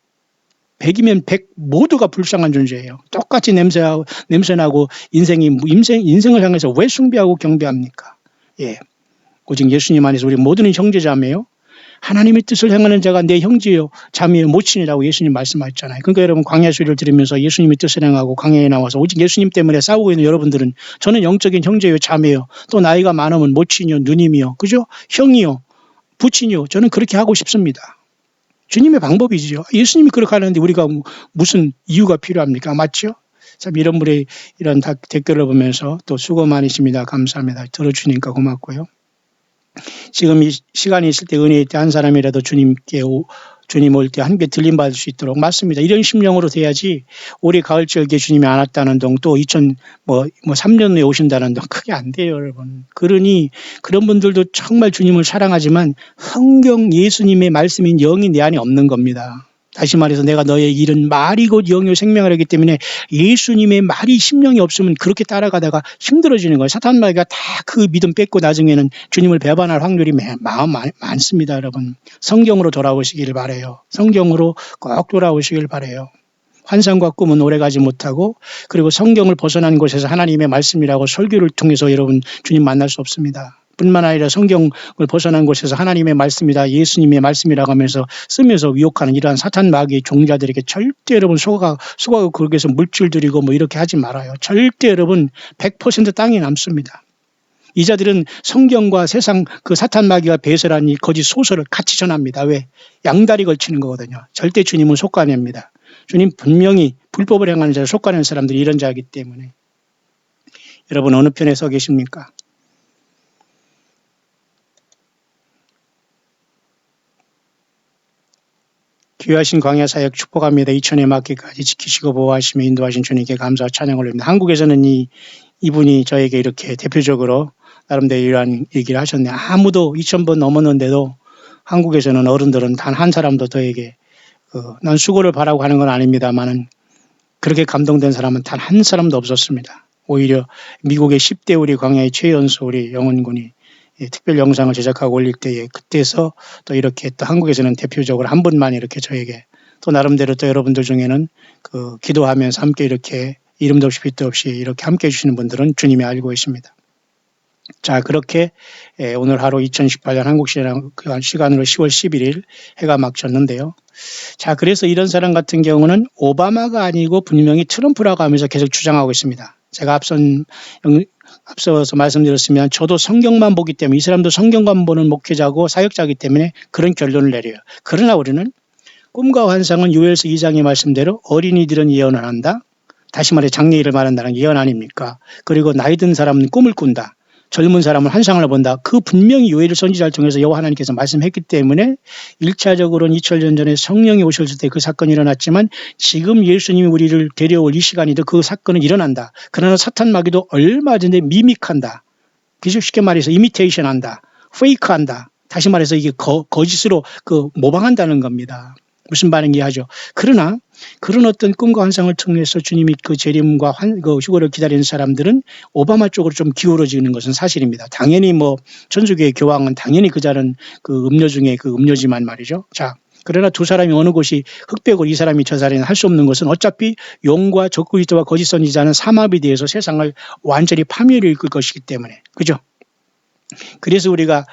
100이면 100 모두가 불쌍한 존재예요. 똑같이 냄새나고 인생을 향해서 왜 숭배하고 경배합니까? 예. 오직 예수님 안에서 우리 모두는 형제자매요. 하나님의 뜻을 행하는 자가 내 형제요, 자매요, 모친이라고 예수님 말씀하셨잖아요. 그러니까 여러분 광야 소리를 들으면서 예수님의 뜻을 행하고 광야에 나와서 오직 예수님 때문에 싸우고 있는 여러분들은 저는 영적인 형제요, 자매요, 또 나이가 많으면 모친이요, 누님이요, 그죠? 형이요, 부친이요. 저는 그렇게 하고 싶습니다. 주님의 방법이지요. 예수님이 그렇게 하는데 우리가 무슨 이유가 필요합니까? 맞죠? 참 이런 분의 이런 댓글을 보면서 또 수고 많으십니다. 감사합니다. 들어주니까 고맙고요. 지금 이 시간이 있을 때 은혜일 때 한 사람이라도 주님 올 때 함께 들림받을 수 있도록 맞습니다. 이런 심령으로 돼야지 올해 가을절기에 주님이 안 왔다는 동 또 3년 후에 오신다는 동 크게 안 돼요, 여러분. 그러니 그런 분들도 정말 주님을 사랑하지만 성경 예수님의 말씀인 영이 내 안에 없는 겁니다. 다시 말해서 내가 너의 일은 말이 곧 영이요 생명이라기 때문에 예수님의 말이 심령이 없으면 그렇게 따라가다가 힘들어지는 거예요. 사탄 마귀가 다 그 믿음 뺏고 나중에는 주님을 배반할 확률이 많습니다. 여러분. 성경으로 돌아오시길 바라요. 성경으로 꼭 돌아오시길 바라요. 환상과 꿈은 오래가지 못하고 그리고 성경을 벗어난 곳에서 하나님의 말씀이라고 설교를 통해서 여러분 주님 만날 수 없습니다. 뿐만 아니라 성경을 벗어난 곳에서 하나님의 말씀이다, 예수님의 말씀이라고 하면서 쓰면서 위혹하는 이러한 사탄 마귀의 종자들에게 절대 여러분 속아고 거기에서 물질 들이고 이렇게 하지 말아요. 절대 여러분 100% 땅에 남습니다. 이 자들은 성경과 세상 그 사탄 마귀가 배설한 이 거짓 소설을 같이 전합니다. 왜? 양다리 걸치는 거거든요. 절대 주님은 속가냅니다. 주님 분명히 불법을 행하는 자를 속가내는 사람들이 이런 자이기 때문에 여러분 어느 편에 서 계십니까? 귀하신 광야 사역 축복합니다. 2000에 맞기까지 지키시고 보호하시며 인도하신 주님께 감사와 찬양을 올립니다. 한국에서는 이분이 저에게 이렇게 대표적으로 나름대로 이러한 얘기를 하셨네요. 아무도 2000번 넘었는데도 한국에서는 어른들은 단 한 사람도 저에게 난 수고를 바라고 하는 건 아닙니다만은 그렇게 감동된 사람은 단 한 사람도 없었습니다. 오히려 미국의 10대 우리 광야의 최연소 우리 영원군이 특별 영상을 제작하고 올릴 때에 그때서 또 이렇게 또 한국에서는 대표적으로 한 분만 이렇게 저에게 또 나름대로 또 여러분들 중에는 기도하면서 함께 이렇게 이름도 없이 빛도 없이 이렇게 함께 해주시는 분들은 주님이 알고 계십니다. 자, 그렇게 오늘 하루 2018년 한국 시간으로 10월 11일 해가 막 졌는데요. 자, 그래서 이런 사람 같은 경우는 오바마가 아니고 분명히 트럼프라고 하면서 계속 주장하고 있습니다. 제가 앞서서 말씀드렸으면 저도 성경만 보기 때문에 이 사람도 성경만 보는 목회자고 사역자이기 때문에 그런 결론을 내려요. 그러나 우리는 꿈과 환상은 요엘서 2장의 말씀대로 어린이들은 예언을 한다. 다시 말해 장래일을 말한다는 게 예언 아닙니까? 그리고 나이 든 사람은 꿈을 꾼다. 젊은 사람은 환상을 본다. 그 분명히 요엘 선지자를 통해서 여호와 하나님께서 말씀했기 때문에 1차적으로는 2000년 전에 성령이 오셨을 때 그 사건이 일어났지만 지금 예수님이 우리를 데려올 이 시간에도 그 사건은 일어난다. 그러나 사탄 마귀도 얼마 전에 미믹한다. 쉽게 말해서 이미테이션 한다. 페이크한다. 다시 말해서 이게 거짓으로 모방한다는 겁니다. 무슨 반응이 하죠. 그러나 그런 어떤 꿈과 환상을 통해서 주님이 그 재림과 휴거를 기다리는 사람들은 오바마 쪽으로 좀 기울어지는 것은 사실입니다. 당연히 천주교의 교황은 당연히 그 자는 그 음료 중에 그 음료지만 말이죠. 자, 그러나 두 사람이 어느 곳이 흑백으로 이 사람이 저 사람이 할 수 없는 것은 어차피 용과 적그리스도와 거짓 선지자는 삼합이 되어서 세상을 완전히 파멸을 이끌 것이기 때문에. 그죠? 그래서 우리가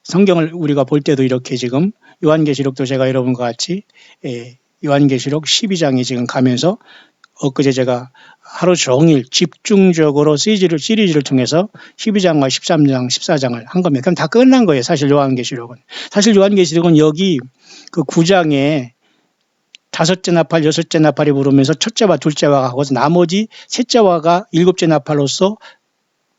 성경을 우리가 볼 때도 이렇게 지금 요한계시록도 제가 여러분과 같이 요한계시록 12장에 지금 가면서 엊그제 제가 하루 종일 집중적으로 시리즈를 통해서 12장과 13장, 14장을 한 겁니다. 그럼 다 끝난 거예요. 사실 요한계시록은. 사실 요한계시록은 여기 그 9장에 5째 나팔, 6째 나팔이 부르면서 첫째와 둘째와 하고 나머지 셋째와가 7째 나팔로서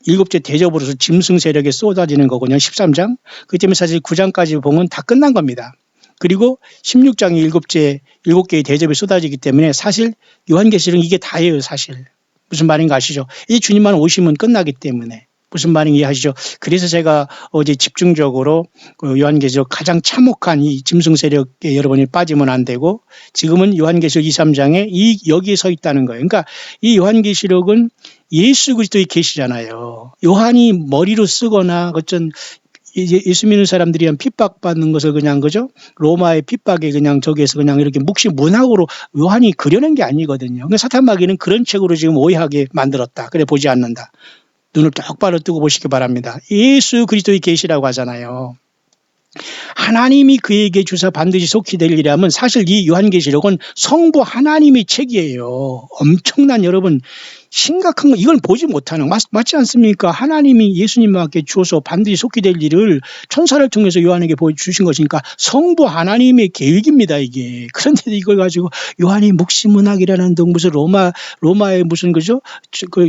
일곱째 대접으로서 짐승 세력에 쏟아지는 거군요. 13장. 그 때문에 사실 9장까지 보면 다 끝난 겁니다. 그리고 16장이 일곱 개의 대접이 쏟아지기 때문에 사실 요한계시록은 이게 다예요, 사실. 무슨 말인가 아시죠? 이 주님만 오시면 끝나기 때문에. 무슨 말인지 이해하시죠? 그래서 제가 어제 집중적으로 요한계시록 가장 참혹한 이 짐승 세력에 여러분이 빠지면 안 되고 지금은 요한계시록 2, 3장에 여기에 서 있다는 거예요. 그러니까 이 요한계시록은 예수 그리스도의 계시잖아요. 요한이 머리로 쓰거나 어쩐 예수 믿는 사람들이 핍박받는 것을 그냥 그죠? 로마의 핍박에 그냥 저기에서 그냥 이렇게 묵시 문학으로 요한이 그려낸 게 아니거든요. 그러니까 사탄 마귀는 그런 책으로 지금 오해하게 만들었다. 그래 보지 않는다. 눈을 똑바로 뜨고 보시기 바랍니다. 예수 그리스도의 계시라고 하잖아요. 하나님이 그에게 주사 반드시 속히 될 일이라면 사실 이 요한계시록은 성부 하나님의 책이에요. 엄청난 여러분 심각한 거 이걸 보지 못하는 맞지 않습니까? 하나님이 예수님께 주어서 반드시 속히 될 일을 천사를 통해서 요한에게 보여주신 것이니까 성부 하나님의 계획입니다 이게. 그런데 이걸 가지고 요한이 묵시문학이라는 등 무슨 로마의 무슨 그죠?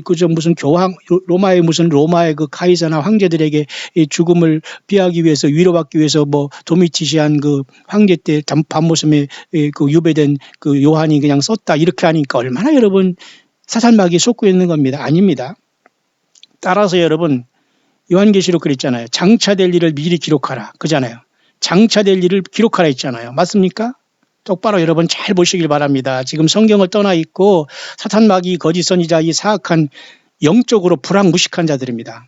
그저 무슨 교황 로마의 그 카이사나 황제들에게 죽음을 피하기 위해서 위로받기 위해서 뭐 도미티시안 그 황제 때 밤모섬에 그 유배된 그 요한이 그냥 썼다 이렇게 하니까 얼마나 여러분 사탄마귀에 속고 있는 겁니다. 아닙니다. 따라서 여러분 요한계시록 그랬잖아요. 장차될 일을 미리 기록하라. 그잖아요. 장차될 일을 기록하라 했잖아요. 맞습니까? 똑바로 여러분 잘 보시길 바랍니다. 지금 성경을 떠나 있고 사탄마귀 거짓 선지자 이 사악한 영적으로 불학무식한 자들입니다.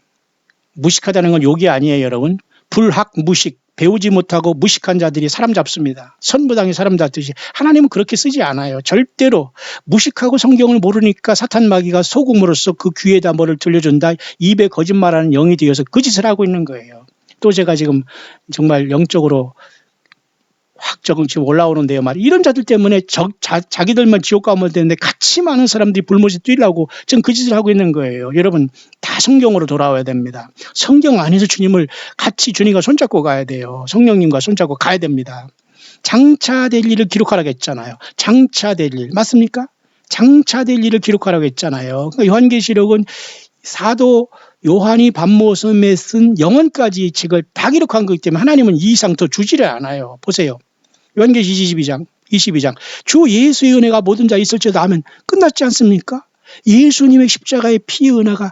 무식하다는 건 욕이 아니에요 여러분. 불학무식 배우지 못하고 무식한 자들이 사람 잡습니다. 선무당이 사람 잡듯이 하나님은 그렇게 쓰지 않아요. 절대로 무식하고 성경을 모르니까 사탄마귀가 소금으로써 그 귀에다 뭐를 들려준다. 입에 거짓말하는 영이 되어서 그 짓을 하고 있는 거예요. 또 제가 지금 정말 영적으로 확 지금 올라오는데요. 이런 자들 때문에 자기들만 지옥 가면 되는데 같이 많은 사람들이 불못이 뛰려고 지금 그 짓을 하고 있는 거예요. 여러분 다 성경으로 돌아와야 됩니다. 성경 안에서 주님을 같이 주님과 손잡고 가야 돼요. 성령님과 손잡고 가야 됩니다. 장차될 일을 기록하라고 했잖아요. 장차될 일 맞습니까? 장차될 일을 기록하라고 했잖아요. 그러니까 요한계시록은 사도 요한이 밤모섬에 쓴 영원까지 책을 다 기록한 거기 때문에 하나님은 이 이상 더 주지를 않아요. 보세요. 요한계시 22장 주 예수의 은혜가 모든 자에 있을지어다 하면 끝났지 않습니까? 예수님의 십자가의 피의 은혜가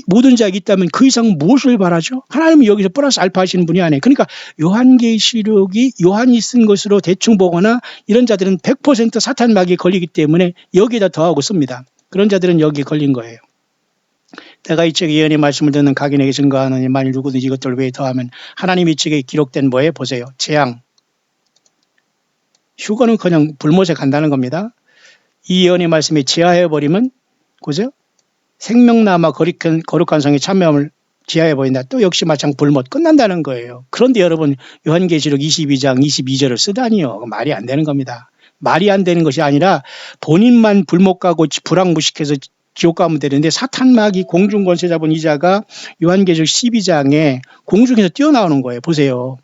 모든 자에게 있다면 그 이상 무엇을 바라죠? 하나님은 여기서 플러스 알파 하시는 분이 아니에요. 그러니까 요한계시록이 요한이 쓴 것으로 대충 보거나 이런 자들은 100% 사탄 마귀에 걸리기 때문에 여기에다 더하고 씁니다. 그런 자들은 여기에 걸린 거예요. 내가 이 책에 예언의 말씀을 듣는 각인에게 증거하느니 만일 누구든지 이것들을 외에 더하면 하나님 이 책에 기록된 뭐에 보세요. 재앙. 휴거는 그냥 불못에 간다는 겁니다. 이 예언의 말씀에 제하해버리면 그죠? 생명나마 거룩한 성의 참여함을 제하해버린다. 또 역시 마찬가지 불못 끝난다는 거예요. 그런데 여러분 요한계시록 22장 22절을 쓰다니요. 말이 안 되는 겁니다. 말이 안 되는 것이 아니라 본인만 불못 가고 불황무식해서 지옥 가면 되는데 사탄마귀 공중권세 잡은 이자가 요한계시록 12장에 공중에서 뛰어나오는 거예요. 보세요.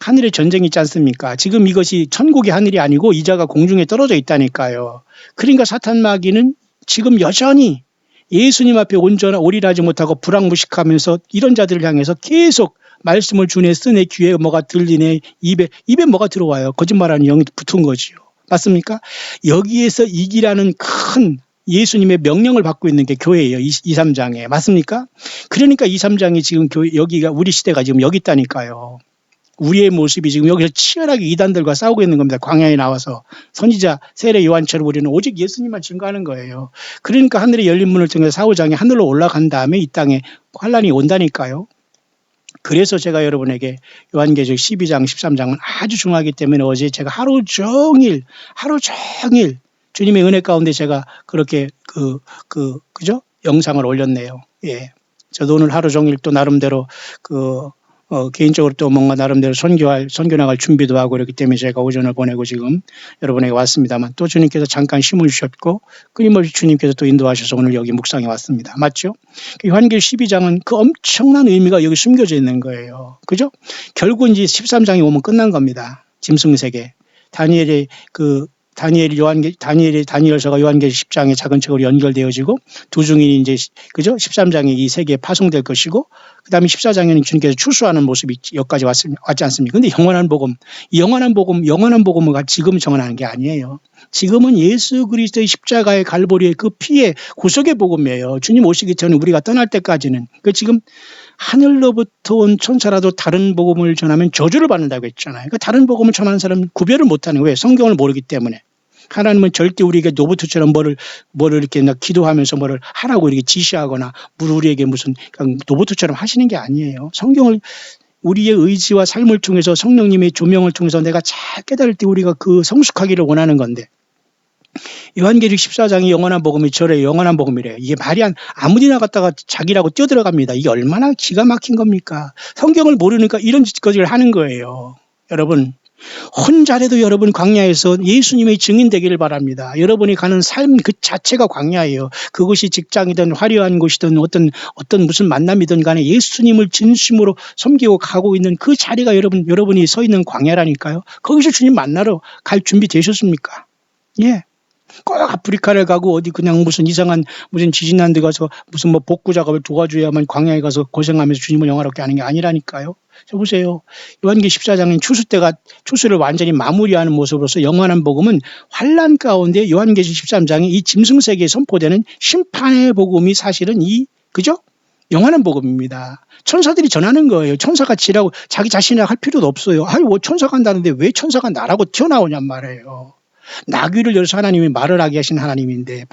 하늘에 전쟁이 있지 않습니까? 지금 이것이 천국의 하늘이 아니고 이자가 공중에 떨어져 있다니까요. 그러니까 사탄마귀는 지금 여전히 예수님 앞에 온전한 오리라지 못하고 불황무식하면서 이런 자들을 향해서 계속 말씀을 주네 쓰네 귀에 뭐가 들리네 입에 뭐가 들어와요. 거짓말하는 영이 붙은 거지요. 맞습니까? 여기에서 이기라는 큰 예수님의 명령을 받고 있는 게 교회예요. 2, 3장에. 맞습니까? 그러니까 2, 3장이 지금 여기가 우리 시대가 지금 여기 있다니까요. 우리의 모습이 지금 여기서 치열하게 이단들과 싸우고 있는 겁니다. 광야에 나와서 선지자 세례 요한처럼 우리는 오직 예수님만 증거하는 거예요. 그러니까 하늘의 열린 문을 통해서 사후장이 하늘로 올라간 다음에 이 땅에 환란이 온다니까요. 그래서 제가 여러분에게 요한계시록 12장 13장은 아주 중요하기 때문에 어제 제가 하루 종일 주님의 은혜 가운데 제가 그렇게 그죠? 영상을 올렸네요. 예. 저도 오늘 하루 종일 또 나름대로 개인적으로 또 뭔가 나름대로 선교 나갈 준비도 하고 그렇기 때문에 제가 오전을 보내고 지금 여러분에게 왔습니다만 또 주님께서 잠깐 힘을 주셨고 끊임없이 주님께서 또 인도하셔서 오늘 여기 묵상에 왔습니다. 맞죠? 요한계시록 12장은 그 엄청난 의미가 여기 숨겨져 있는 거예요. 그죠? 결국 이제 13장이 오면 끝난 겁니다. 짐승세계. 다니엘의 다니엘서가 요한계시록 10장의 작은 책으로 연결되어지고 두 증인이 이제 그죠? 13장에 이 세계에 파송될 것이고 그다음에 14장에는 주님께서 출소하는 모습이 여기까지 왔지 않습니까? 근데 영원한 복음은 지금 정언하는 게 아니에요. 지금은 예수 그리스도의 십자가의 갈보리의 그 피의 구속의 복음이에요. 주님 오시기 전에 우리가 떠날 때까지는. 그 지금 하늘로부터 온 천사라도 다른 복음을 전하면 저주를 받는다고 했잖아요. 그러니까 다른 복음을 전하는 사람은 구별을 못하는 거예요. 성경을 모르기 때문에. 하나님은 절대 우리에게 노부트처럼 뭐를 이렇게 기도하면서 뭐를 하라고 이렇게 지시하거나 우리에게 무슨 노부트처럼 하시는 게 아니에요. 성경을 우리의 의지와 삶을 통해서 성령님의 조명을 통해서 내가 잘 깨달을 때 우리가 그 성숙하기를 원하는 건데 요한계시록 14장이 영원한 복음이 저래 영원한 복음이래요. 이게 말이 아무데나 갔다가 자기라고 뛰어들어갑니다. 이게 얼마나 기가 막힌 겁니까? 성경을 모르니까 이런 짓거리를 하는 거예요. 여러분 혼자라도 여러분 광야에서 예수님의 증인 되기를 바랍니다. 여러분이 가는 삶 그 자체가 광야예요. 그것이 직장이든 화려한 곳이든 어떤 무슨 만남이든 간에 예수님을 진심으로 섬기고 가고 있는 그 자리가 여러분이 서 있는 광야라니까요. 거기서 주님 만나러 갈 준비 되셨습니까? 예. 꼭 아프리카를 가고 어디 그냥 무슨 이상한 무슨 지진난 데 가서 무슨 뭐 복구 작업을 도와줘야만 광야에 가서 고생하면서 주님을 영화롭게 하는 게 아니라니까요. 저 보세요. 요한계시록 14장은 추수를 완전히 마무리하는 모습으로서 영원한 복음은 환난 가운데 요한계시록 13장에 이 짐승세계에 선포되는 심판의 복음이 사실은 그죠? 영원한 복음입니다. 천사들이 전하는 거예요. 천사가 지라고 자기 자신이 할 필요도 없어요. 뭐 천사가 한다는데 왜 천사가 나라고 튀어나오냔 말이에요. 나귀를 열어서 하나님이 말을 하게 하신 하나님인데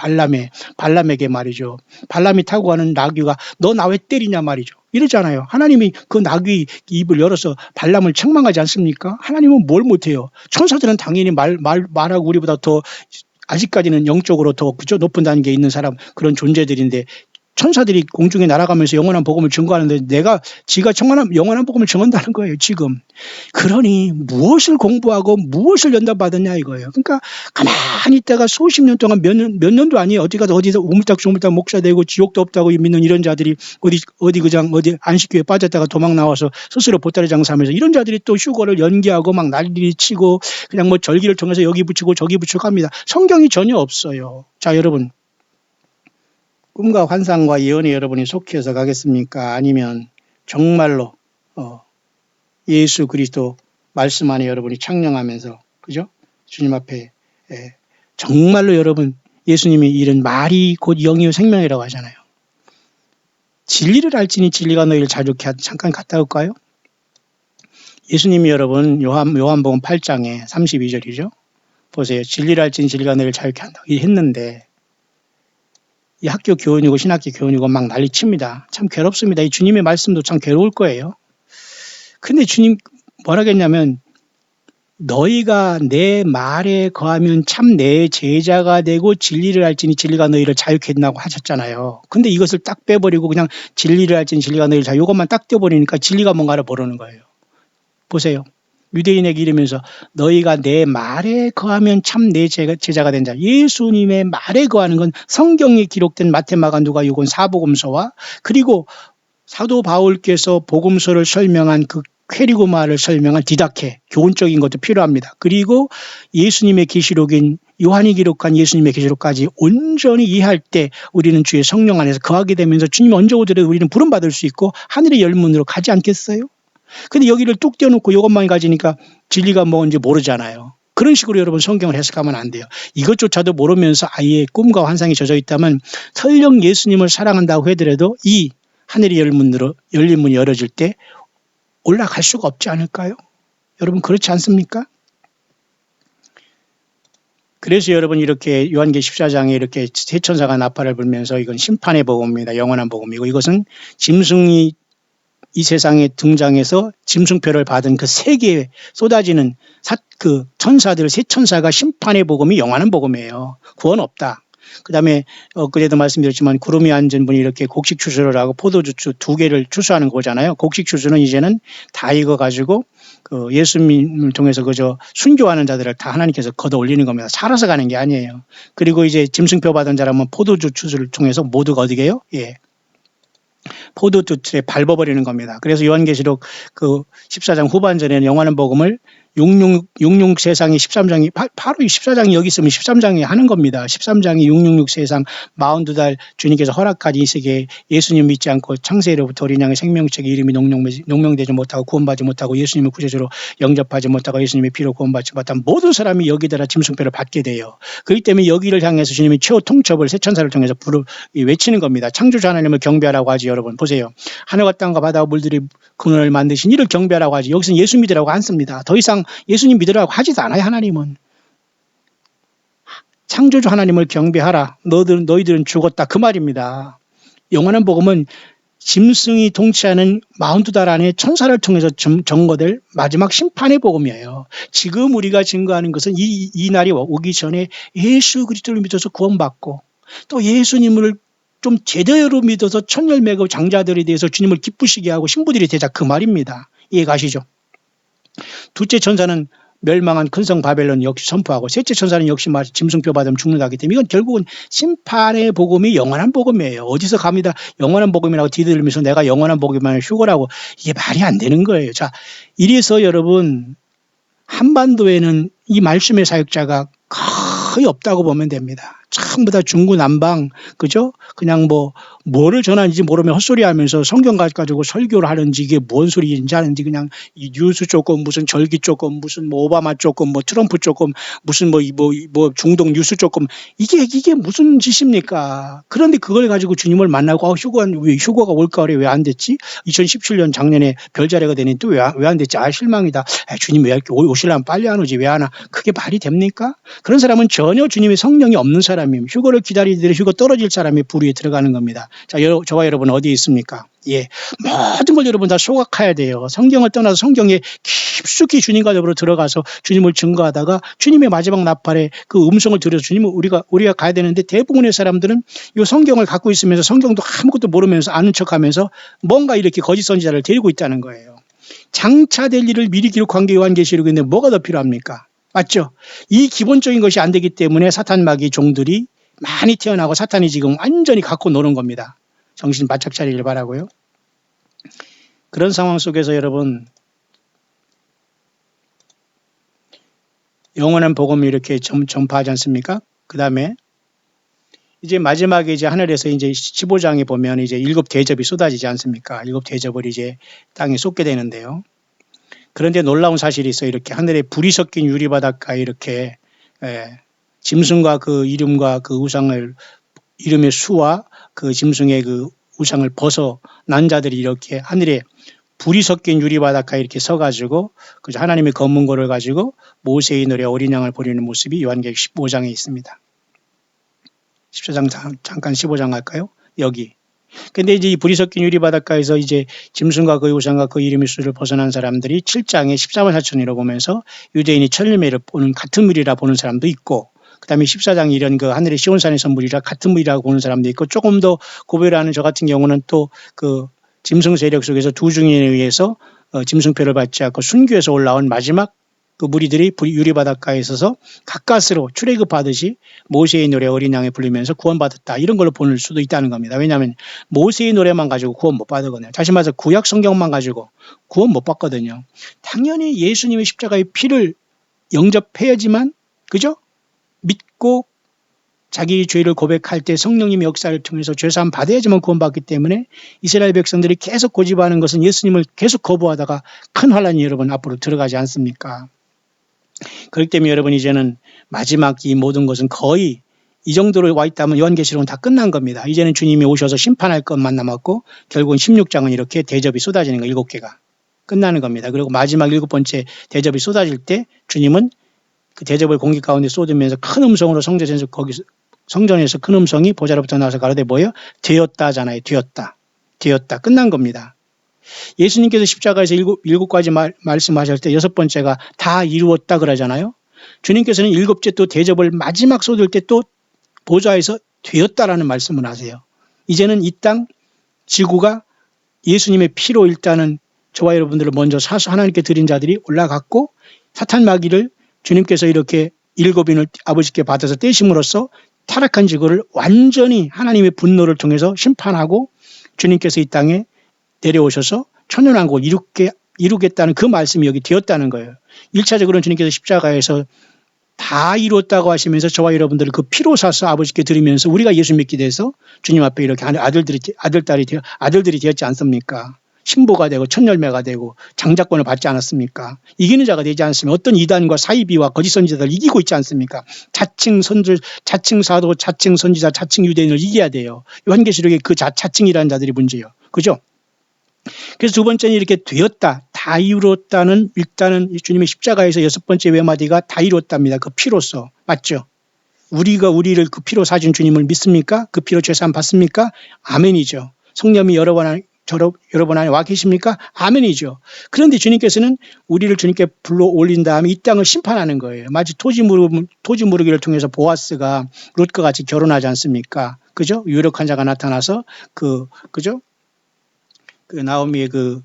발람에게 말이죠. 발람이 타고 가는 나귀가 너 나 왜 때리냐 말이죠. 이러잖아요. 하나님이 그 나귀 입을 열어서 발람을 책망하지 않습니까? 하나님은 뭘 못해요. 천사들은 당연히 말하고 우리보다 더 아직까지는 영적으로 더 그저 높은 단계에 있는 사람 그런 존재들인데 천사들이 공중에 날아가면서 영원한 복음을 증거하는데 지가 영원한 복음을 증언한다는 거예요, 지금. 그러니 무엇을 공부하고 무엇을 연단받았냐 이거예요. 그러니까 가만히 있다가 수십 년 동안 몇 년도 아니에요. 어디서 우물딱조물딱 목사 되고 지옥도 없다고 믿는 이런 자들이 어디 안식교에 빠졌다가 도망 나와서 스스로 보따리 장사하면서 이런 자들이 또 휴거를 연기하고 막 난리 치고 그냥 뭐 절기를 통해서 여기 붙이고 저기 붙이고 합니다. 성경이 전혀 없어요. 자, 여러분. 꿈과 환상과 예언에 여러분이 속해서 가겠습니까? 아니면 정말로 예수 그리스도 말씀 안에 여러분이 창령하면서 그죠? 주님 앞에 정말로 여러분 예수님이 이런 말이 곧 영이요 생명이라고 하잖아요. 진리를 알지니 진리가 너희를 자유케 하리. 잠깐 갔다 올까요? 예수님이 여러분 요한복음 8장에 32절이죠. 보세요. 진리를 알지니 진리가 너희를 자유케 한다. 이 했는데 이 학교 교훈이고 신학교 교훈이고 막 난리칩니다. 참 괴롭습니다. 이 주님의 말씀도 참 괴로울 거예요. 근데 주님 뭐라 했냐면 너희가 내 말에 거하면 참 내 제자가 되고 진리를 알지니 진리가 너희를 자유케 한다고 하셨잖아요. 근데 이것을 딱 빼버리고 그냥 진리를 알지니 진리가 너희를 이것만 딱 떼어버리니까 진리가 뭔가를 모르는 거예요. 보세요. 유대인에게 이르면서 너희가 내 말에 거하면 참 내 제자가 된 자. 예수님의 말에 거하는 건 성경에 기록된 마태, 마가, 누가, 요한 사복음서와 그리고 사도 바울께서 복음서를 설명한 그 퀘리고마를 설명한 디다케, 교훈적인 것도 필요합니다. 그리고 예수님의 계시록인 요한이 기록한 예수님의 계시록까지 온전히 이해할 때 우리는 주의 성령 안에서 거하게 되면서 주님 언제 오더라도 우리는 부름받을 수 있고 하늘의 열문으로 가지 않겠어요? 근데 여기를 뚝 떼어놓고 이것만 가지니까 진리가 뭔지 모르잖아요. 그런 식으로 여러분 성경을 해석하면 안 돼요. 이것조차도 모르면서 아예 꿈과 환상이 젖어 있다면 설령 예수님을 사랑한다고 하더라도 이 하늘의 열린 문이 열어질 때 올라갈 수가 없지 않을까요? 여러분 그렇지 않습니까? 그래서 여러분 이렇게 요한계시록 14장에 이렇게 세 천사가 나팔을 불면서 이건 심판의 복음입니다. 영원한 복음이고 이것은 짐승이 이 세상에 등장해서 짐승표를 받은 그 세계에 쏟아지는 그 천사들, 세 천사가 심판의 복음이 영원한 복음이에요. 구원 없다. 그 다음에 그때도 말씀드렸지만 구름이 앉은 분이 이렇게 곡식 추수를 하고 포도주 두 개를 추수하는 거잖아요. 곡식 추수는 이제는 다 익어가지고 그 예수님을 통해서 그저 순교하는 자들을 다 하나님께서 걷어 올리는 겁니다. 살아서 가는 게 아니에요. 그리고 이제 짐승표 받은 자라면 포도주 추수를 통해서 모두가 어디게 해요? 예. 포도주틀에 밟아버리는 겁니다. 그래서 요한계시록 그 14장 후반전에는 영원한 복음을 666 세상이 13장이 바로 이 14장이 여기 있으면 13장이 하는 겁니다. 13장이 666 세상 42달 주님께서 허락한 이 세계에 예수님 믿지 않고 창세로부터 어린 양의 생명책의 이름이 농명되지 못하고 구원받지 못하고 예수님을 구세주로 영접하지 못하고 예수님의 피로 구원받지 못한 모든 사람이 여기다가 짐승표를 받게 돼요. 그렇기 때문에 여기를 향해서 주님이 최후 통첩을 새 천사를 통해서 외치는 겁니다. 창조주 하나님을 경배하라고 하지. 여러분 보세요. 하늘과 땅과 바다와 물들이 그늘을 만드신 이를 경배하라고 하지. 여기서는 예수 믿으라고 안 씁니다. 더 이상 예수님 믿으라고 하지도 않아요. 하나님은 창조주 하나님을 경배하라. 너희들은 죽었다. 그 말입니다. 영원한 복음은 짐승이 통치하는 42달 안에 천사를 통해서 증거될 마지막 심판의 복음이에요. 지금 우리가 증거하는 것은 이 날이 오기 전에 예수 그리스도를 믿어서 구원받고 또 예수님을 좀 제대로 믿어서 천열매고 장자들에 대해서 주님을 기쁘시게 하고 신부들이 되자 그 말입니다. 이해 가시죠? 둘째 천사는 멸망한 큰 성 바벨론 역시 선포하고 셋째 천사는 역시 짐승표 받으면 죽는다기 때문에 이건 결국은 심판의 복음이 영원한 복음이에요. 어디서 갑니다. 영원한 복음이라고 뒤들면서 내가 영원한 복음만 휴거라고 이게 말이 안 되는 거예요. 자, 이래서 여러분 한반도에는 이 말씀의 사역자가 거의 없다고 보면 됩니다. 전부 다 중구난방, 그죠? 그냥 뭐를 전하는지 모르면 헛소리 하면서 성경 가지고 설교를 하는지 이게 뭔 소리인지 하는지 그냥 이 뉴스 조금 무슨 절기 조금 무슨 오바마 조금 트럼프 조금 무슨 중동 뉴스 조금 이게 무슨 짓입니까? 그런데 그걸 가지고 주님을 만나고 휴거가 올가을에 왜 안 됐지? 2017년 작년에 별자리가 되니 또 왜 안 됐지? 실망이다. 주님 왜 이렇게 오시려면 빨리 안 오지? 왜 안 와? 그게 말이 됩니까? 그런 사람은 전혀 주님의 성령이 없는 사람입니다. 휴거를 기다리더니 휴거 떨어질 사람이 불 위에 들어가는 겁니다. 자, 저와 여러분 어디에 있습니까? 예, 모든 걸 여러분 다 소각해야 돼요. 성경을 떠나서 성경에 깊숙이 주님과 더불어 들어가서 주님을 증거하다가 주님의 마지막 나팔에 그 음성을 들여서 주님을 우리가 가야 되는데 대부분의 사람들은 이 성경을 갖고 있으면서 성경도 아무것도 모르면서 아는 척하면서 뭔가 이렇게 거짓 선지자를 데리고 있다는 거예요. 장차될 일을 미리 기록한 게 요한계시록인데 뭐가 더 필요합니까? 맞죠? 이 기본적인 것이 안 되기 때문에 사탄 마귀 종들이 많이 태어나고 사탄이 지금 완전히 갖고 노는 겁니다. 정신 바짝 차리길 바라고요. 그런 상황 속에서 여러분 영원한 복음을 이렇게 전파하지 않습니까? 그 다음에 이제 마지막에 이제 하늘에서 이제 15장에 보면 이제 7 대접이 쏟아지지 않습니까? 7 대접을 이제 땅에 쏟게 되는데요. 그런데 놀라운 사실이 있어요. 이렇게 하늘에 불이 섞인 유리바닷가에 이렇게 짐승과 그 이름과 그 우상을 이름의 수와 그 짐승의 그 우상을 벗어난 자들이 이렇게 하늘에 불이 섞인 유리바닷가에 이렇게 서가지고 그래서 하나님의 검은고를 가지고 모세의 노래 어린 양을 보리는 모습이 요한계시록 15장에 있습니다. 14장 잠깐 15장 갈까요? 여기. 근데 이제 이 불이 섞인 유리바닷가에서 이제 짐승과 그 우상과 그 이름의 수를 벗어난 사람들이 7장에 13만 4천이라고 보면서 유대인이 천일매를 보는 같은 물이라 보는 사람도 있고 그 다음에 14장이 이런 그 하늘의 시온산에서 물이라 같은 물이라고 보는 사람도 있고 조금 더 고배를 저 같은 경우는 또 그 짐승 세력 속에서 두 중인에 의해서 짐승표를 받지 않고 순교해서 올라온 마지막 그 무리들이 유리바닷가에 있어서 가까스로 출애굽하듯이 모세의 노래 어린 양에 불리면서 구원받았다. 이런 걸로 볼 수도 있다는 겁니다. 왜냐하면 모세의 노래만 가지고 구원 못 받거든요. 다시 말해서 구약 성경만 가지고 구원 못 받거든요. 당연히 예수님의 십자가의 피를 영접해야지만 그죠? 믿고 자기 죄를 고백할 때 성령님의 역사를 통해서 죄사함 받아야지만 구원받기 때문에 이스라엘 백성들이 계속 고집하는 것은 예수님을 계속 거부하다가 큰 환란이 여러분 앞으로 들어가지 않습니까? 그렇기 때문에 여러분 이제는 마지막 이 모든 것은 거의 이 정도로 와 있다면 요한계시록은 다 끝난 겁니다. 이제는 주님이 오셔서 심판할 것만 남았고 결국은 16장은 이렇게 대접이 쏟아지는 거 7개가 끝나는 겁니다. 그리고 마지막 7번째 대접이 쏟아질 때 주님은 그 대접을 공기 가운데 쏟으면서 큰 음성으로 성전에서 큰 음성이 보좌로부터 나와서 가로되 뭐예요? 되었다잖아요. 되었다. 끝난 겁니다. 예수님께서 십자가에서 7가지 말씀하실 때 6번째가 다 이루었다 그러잖아요. 주님께서는 7째 또 대접을 마지막 쏟을 때 또 보좌에서 되었다라는 말씀을 하세요. 이제는 이 땅 지구가 예수님의 피로 일단은 저와 여러분들을 먼저 사수 하나님께 드린 자들이 올라갔고 사탄 마귀를 주님께서 이렇게 7인을 아버지께 받아서 떼심으로써 타락한 지구를 완전히 하나님의 분노를 통해서 심판하고 주님께서 이 땅에 내려오셔서 천연왕국을 이롭게 이루겠다는 그 말씀이 여기 되었다는 거예요. 1차적으로는 주님께서 십자가에서 다 이루었다고 하시면서 저와 여러분들을 그 피로 사서 아버지께 드리면서 우리가 예수 믿게 돼서 주님 앞에 이렇게 아들들이 되었지 않습니까? 신부가 되고 첫 열매가 되고 장자권을 받지 않았습니까? 이기는 자가 되지 않습니까? 어떤 이단과 사이비와 거짓 선지자들 이기고 있지 않습니까? 자칭 사도, 자칭 선지자, 자칭 유대인을 이겨야 돼요. 요한계시록에 그 자칭이라는 자들이 문제예요. 그죠? 그래서 두 번째는 이렇게 되었다, 다 이루었다는 일단은 주님의 십자가에서 여섯 번째 외마디가 다 이루었답니다. 그 피로써. 맞죠? 우리가 우리를 그 피로 사준 주님을 믿습니까? 그 피로 죄사함 받습니까? 아멘이죠. 성령이 여러 번 안에 와 계십니까? 아멘이죠. 그런데 주님께서는 우리를 주님께 불러 올린 다음에 이 땅을 심판하는 거예요. 마치 토지 무르기를 통해서 보아스가 롯과 같이 결혼하지 않습니까? 그죠? 유력한 자가 나타나서 그죠? 그 나오미의 그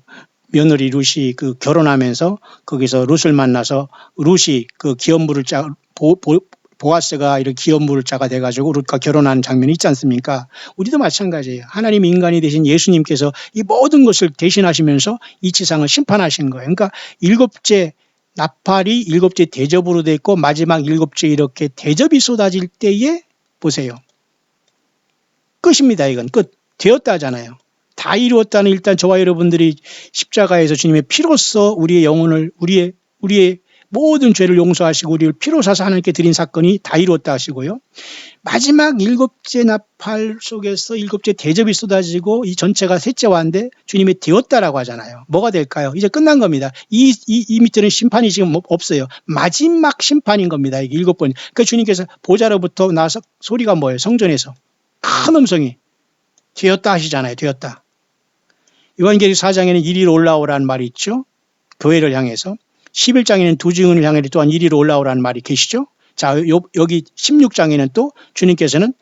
며느리 룻이 그 결혼하면서 거기서 룻을 만나서 룻이 그 기업물을 보아스가 이렇게 기업물을 자가 돼가지고 룻과 결혼하는 장면이 있지 않습니까? 우리도 마찬가지예요. 하나님 인간이 되신 예수님께서 이 모든 것을 대신하시면서 이 지상을 심판하신 거예요. 그러니까 일곱째 나팔이 일곱째 대접으로 돼 있고 마지막 일곱째 이렇게 대접이 쏟아질 때에 보세요. 끝입니다. 이건 끝. 되었다 하잖아요. 다 이루었다는 일단 저와 여러분들이 십자가에서 주님의 피로써 우리의 영혼을 우리의 모든 죄를 용서하시고 우리를 피로 사서 하나님께 드린 사건이 다 이루었다 하시고요. 마지막 일곱째 나팔 속에서 일곱째 대접이 쏟아지고 이 전체가 셋째화인데 주님의 되었다라고 하잖아요. 뭐가 될까요? 이제 끝난 겁니다. 이 밑에는 심판이 지금 없어요. 마지막 심판인 겁니다. 이게 일곱 번. 그러니까 주님께서 보좌로부터 나서 소리가 뭐예요? 성전에서 큰 음성이 되었다 하시잖아요. 되었다. 요한계시록 4장에는 이리로 올라오라는 말이 있죠. 교회를 향해서. 11장에는 두 증인을 향해 또한 이리로 올라오라는 말이 계시죠. 자, 여기 16장에는 또 주님께서는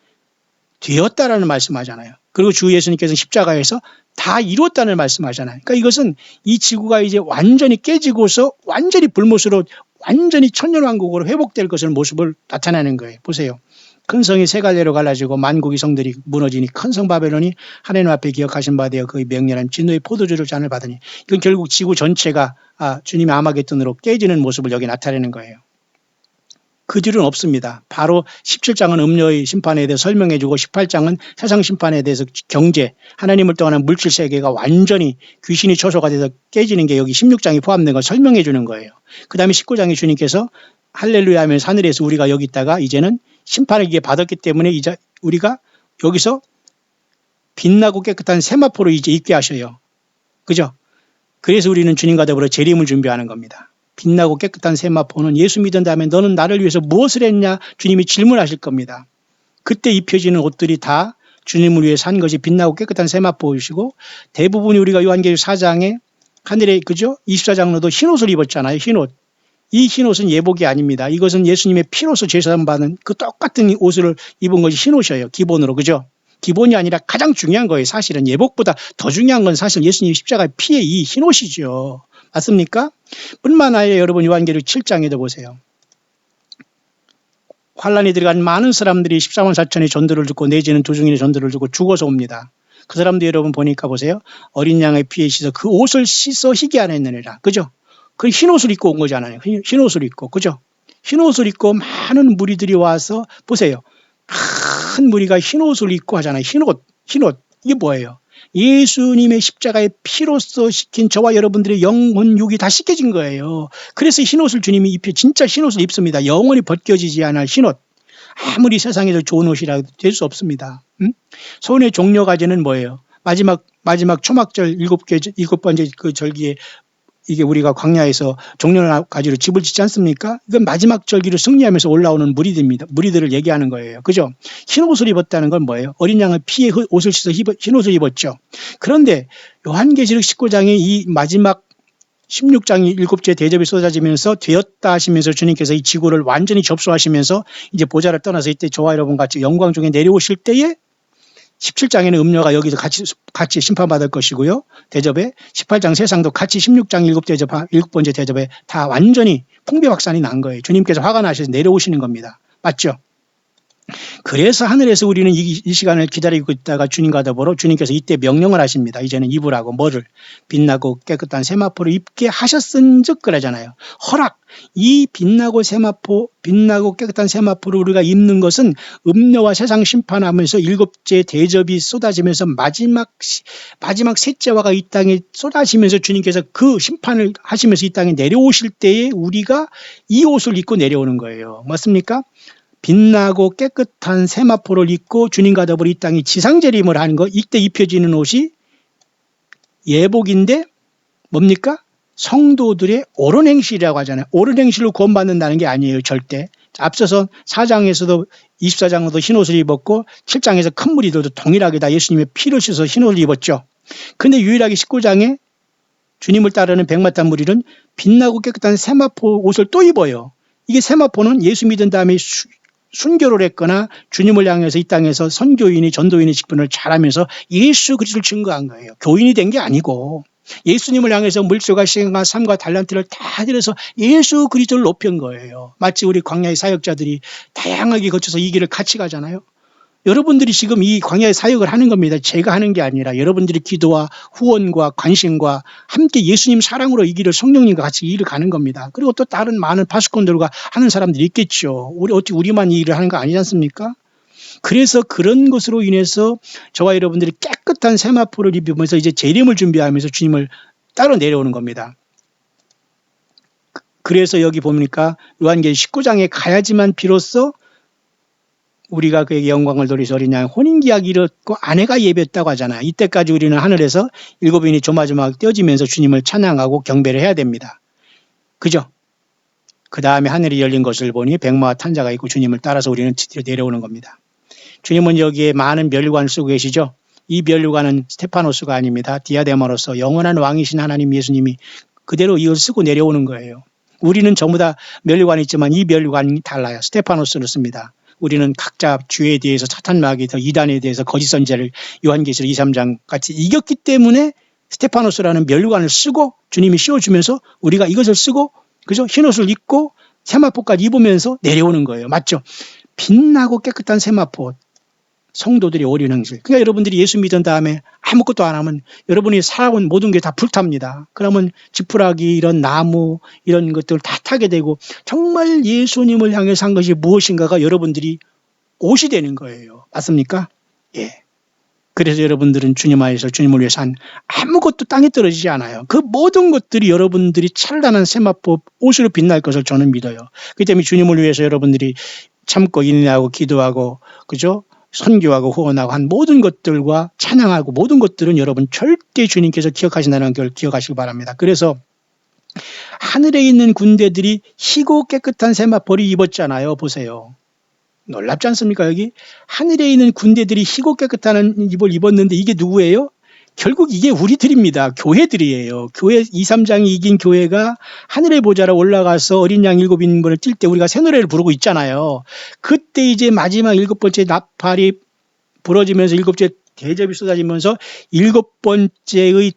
되었다라는 말씀하잖아요. 그리고 주 예수님께서는 십자가에서 다 이루었다는 말씀하잖아요. 그러니까 이것은 이 지구가 이제 완전히 깨지고서 완전히 불못으로 완전히 천년왕국으로 회복될 것을 모습을 나타내는 거예요. 보세요. 큰 성이 세 갈래로 갈라지고 만국의 성들이 무너지니 큰 성 바벨론이 하나님 앞에 기억하신 바 되어 그의 명렬한 진노의 포도주를 잔을 받으니 이건 결국 지구 전체가 주님의 아마겟돈으로 깨지는 모습을 여기 나타내는 거예요. 그 뒤로는 없습니다. 바로 17장은 음료의 심판에 대해서 설명해주고 18장은 세상 심판에 대해서 경제, 하나님을 떠나는 물질 세계가 완전히 귀신이 초소가 돼서 깨지는 게 여기 16장이 포함된 걸 설명해 주는 거예요. 그 다음에 19장에 주님께서 할렐루야 하면서 하늘에서 우리가 여기 있다가 이제는 심판을 이게 받았기 때문에 이제 우리가 여기서 빛나고 깨끗한 세마포로 이제 있게 하셔요. 그죠? 그래서 우리는 주님과 더불어 재림을 준비하는 겁니다. 빛나고 깨끗한 세마포는 예수 믿은 다음에 너는 나를 위해서 무엇을 했냐? 주님이 질문하실 겁니다. 그때 입혀지는 옷들이 다 주님을 위해 산 것이 빛나고 깨끗한 세마포이시고 대부분이 우리가 요한계시록 4장에 하늘에 그죠? 24장로도 흰옷을 입었잖아요. 흰옷. 이 흰옷은 예복이 아닙니다. 이것은 예수님의 피로서 제사함 받은 그 똑같은 옷을 입은 것이 흰옷이에요. 기본으로. 그죠? 기본이 아니라 가장 중요한 거예요. 사실은 예복보다 더 중요한 건 사실 예수님 십자가의 피의 이 흰옷이죠. 맞습니까? 뿐만 아니라 여러분 요한계시록 7장에도 보세요. 환란이 들어간 많은 사람들이 14만 4천의 전도를 듣고 내지는 두 증인의 전도를 듣고 죽어서 옵니다. 그 사람들 여러분 보니까 보세요. 어린 양의 피에 씻어 그 옷을 씻어 희게 안 했느니라. 그죠? 그 흰옷을 입고 온 거잖아요. 흰옷을 입고. 그죠? 흰옷을 입고 많은 무리들이 와서 보세요. 큰 무리가 흰옷을 입고 하잖아요. 흰옷. 이게 뭐예요? 예수님의 십자가의 피로써 시킨 저와 여러분들의 영혼 육이 다 씻겨진 거예요. 그래서 흰옷을 주님이 진짜 흰옷을 입습니다. 영원히 벗겨지지 않을 흰옷. 아무리 세상에서 좋은 옷이라도 될 수 없습니다. 소원의 종려가지는 뭐예요? 마지막 초막절 일곱 번째 그 절기에 이게 우리가 광야에서 종려가지로 집을 짓지 않습니까? 이건 마지막 절기를 승리하면서 올라오는 무리들입니다. 무리들을 얘기하는 거예요. 그죠? 흰 옷을 입었다는 건 뭐예요? 어린 양의 피에 옷을 씻어 흰 옷을 입었죠. 그런데 요한계시록 19장의 이 마지막 16장이 일곱째 대접이 쏟아지면서 되었다 하시면서 주님께서 이 지구를 완전히 접수하시면서 이제 보좌를 떠나서 이때 저와 여러분 같이 영광 중에 내려오실 때에 17장에는 음료가 여기서 같이 심판받을 것이고요. 대접에 18장 세상도 같이 16장 일곱 번째 대접에 다 완전히 풍비박산이 난 거예요. 주님께서 화가 나셔서 내려오시는 겁니다. 맞죠? 그래서 하늘에서 우리는 이 시간을 기다리고 있다가 주님과 더불어 주님께서 이때 명령을 하십니다. 이제는 입으라고 뭐를 빛나고 깨끗한 세마포를 입게 하셨은즉 그러잖아요. 허락. 이 빛나고 깨끗한 세마포를 우리가 입는 것은 음녀와 세상 심판하면서 일곱째 대접이 쏟아지면서 마지막 셋째화가 이 땅에 쏟아지면서 주님께서 그 심판을 하시면서 이 땅에 내려오실 때에 우리가 이 옷을 입고 내려오는 거예요. 맞습니까? 빛나고 깨끗한 세마포를 입고 주님과 더불어 이 땅에 지상재림을 하는 거, 이때 입혀지는 옷이 예복인데 뭡니까? 성도들의 옳은 행실이라고 하잖아요. 옳은 행실로 구원받는다는 게 아니에요. 절대. 앞서서 4장에서도 24장에도 흰옷을 입었고 7장에서 큰 무리들도 동일하게 다 예수님의 피를 씻어서 흰옷을 입었죠. 근데 유일하게 19장에 주님을 따르는 백마탄 무리는 빛나고 깨끗한 세마포 옷을 또 입어요. 이게 세마포는 예수 믿은 다음에 순교를 했거나 주님을 향해서 이 땅에서 선교인이 전도인의 직분을 잘하면서 예수 그리스도를 증거한 거예요. 교인이 된 게 아니고 예수님을 향해서 물질과 시간과 삶과 달란트를 다 들여서 예수 그리스도를 높인 거예요. 마치 우리 광야의 사역자들이 다양하게 거쳐서 이 길을 같이 가잖아요. 여러분들이 지금 이 광야의 사역을 하는 겁니다. 제가 하는 게 아니라 여러분들이 기도와 후원과 관심과 함께 예수님 사랑으로 이 길을 성령님과 같이 이 길을 가는 겁니다. 그리고 또 다른 많은 파수꾼들과 하는 사람들이 있겠죠. 어떻게 우리만 이 일을 하는 거 아니지 않습니까? 그래서 그런 것으로 인해서 저와 여러분들이 깨끗한 세마포를 입으면서 이제 재림을 준비하면서 주님을 따라 내려오는 겁니다. 그래서 여기 보니까 요한계시록 19장에 가야지만 비로소 우리가 그에게 영광을 돌리서 어린 양 혼인기약 이뤘고 아내가 예배했다고 하잖아요. 이때까지 우리는 하늘에서 일곱인이 조마조마하게 떼어지면서 주님을 찬양하고 경배를 해야 됩니다. 그죠? 그 다음에 하늘이 열린 것을 보니 백마와 탄자가 있고 주님을 따라서 우리는 드디어 내려오는 겁니다. 주님은 여기에 많은 멸관을 쓰고 계시죠. 이 멸관은 스테파노스가 아닙니다. 디아데마로서 영원한 왕이신 하나님 예수님이 그대로 이걸 쓰고 내려오는 거예요. 우리는 전부 다 멸관이 있지만 이 멸관이 달라요. 스테파노스를 씁니다. 우리는 각자 주에 대해서 사탄 마귀에 대해서 이단에 대해서 거짓 선지자를 요한계시록 2, 3장 같이 이겼기 때문에 스테파노스라는 멸관을 쓰고 주님이 씌워주면서 우리가 이것을 쓰고 그죠? 흰옷을 입고 세마포까지 입으면서 내려오는 거예요. 맞죠? 빛나고 깨끗한 세마포. 성도들이 옳은 행실. 그러니까 여러분들이 예수 믿은 다음에 아무것도 안 하면 여러분이 살아온 모든 게 다 불탑니다. 그러면 지푸라기 이런 나무 이런 것들 다 타게 되고 정말 예수님을 향해 산 것이 무엇인가가 여러분들이 옷이 되는 거예요. 맞습니까? 예. 그래서 여러분들은 주님 안에서 주님을 위해서 한 아무것도 땅에 떨어지지 않아요. 그 모든 것들이 여러분들이 찬란한 세마포 옷으로 빛날 것을 저는 믿어요. 그렇기 때문에 주님을 위해서 여러분들이 참고 인내하고 기도하고 그죠? 선교하고 후원하고 한 모든 것들과 찬양하고 모든 것들은 여러분 절대 주님께서 기억하신다는 걸 기억하시기 바랍니다. 그래서 하늘에 있는 군대들이 희고 깨끗한 세마포를 입었잖아요. 보세요. 놀랍지 않습니까? 여기 하늘에 있는 군대들이 희고 깨끗한 입을 입었는데 이게 누구예요? 결국 이게 우리들입니다. 교회들이에요. 교회 2, 3장이 이긴 교회가 하늘의 보좌로 올라가서 어린 양 7인분을 뛸 때 우리가 새 노래를 부르고 있잖아요. 그때 이제 마지막 7번째 나팔이 부러지면서 7째 대접이 쏟아지면서 7번째의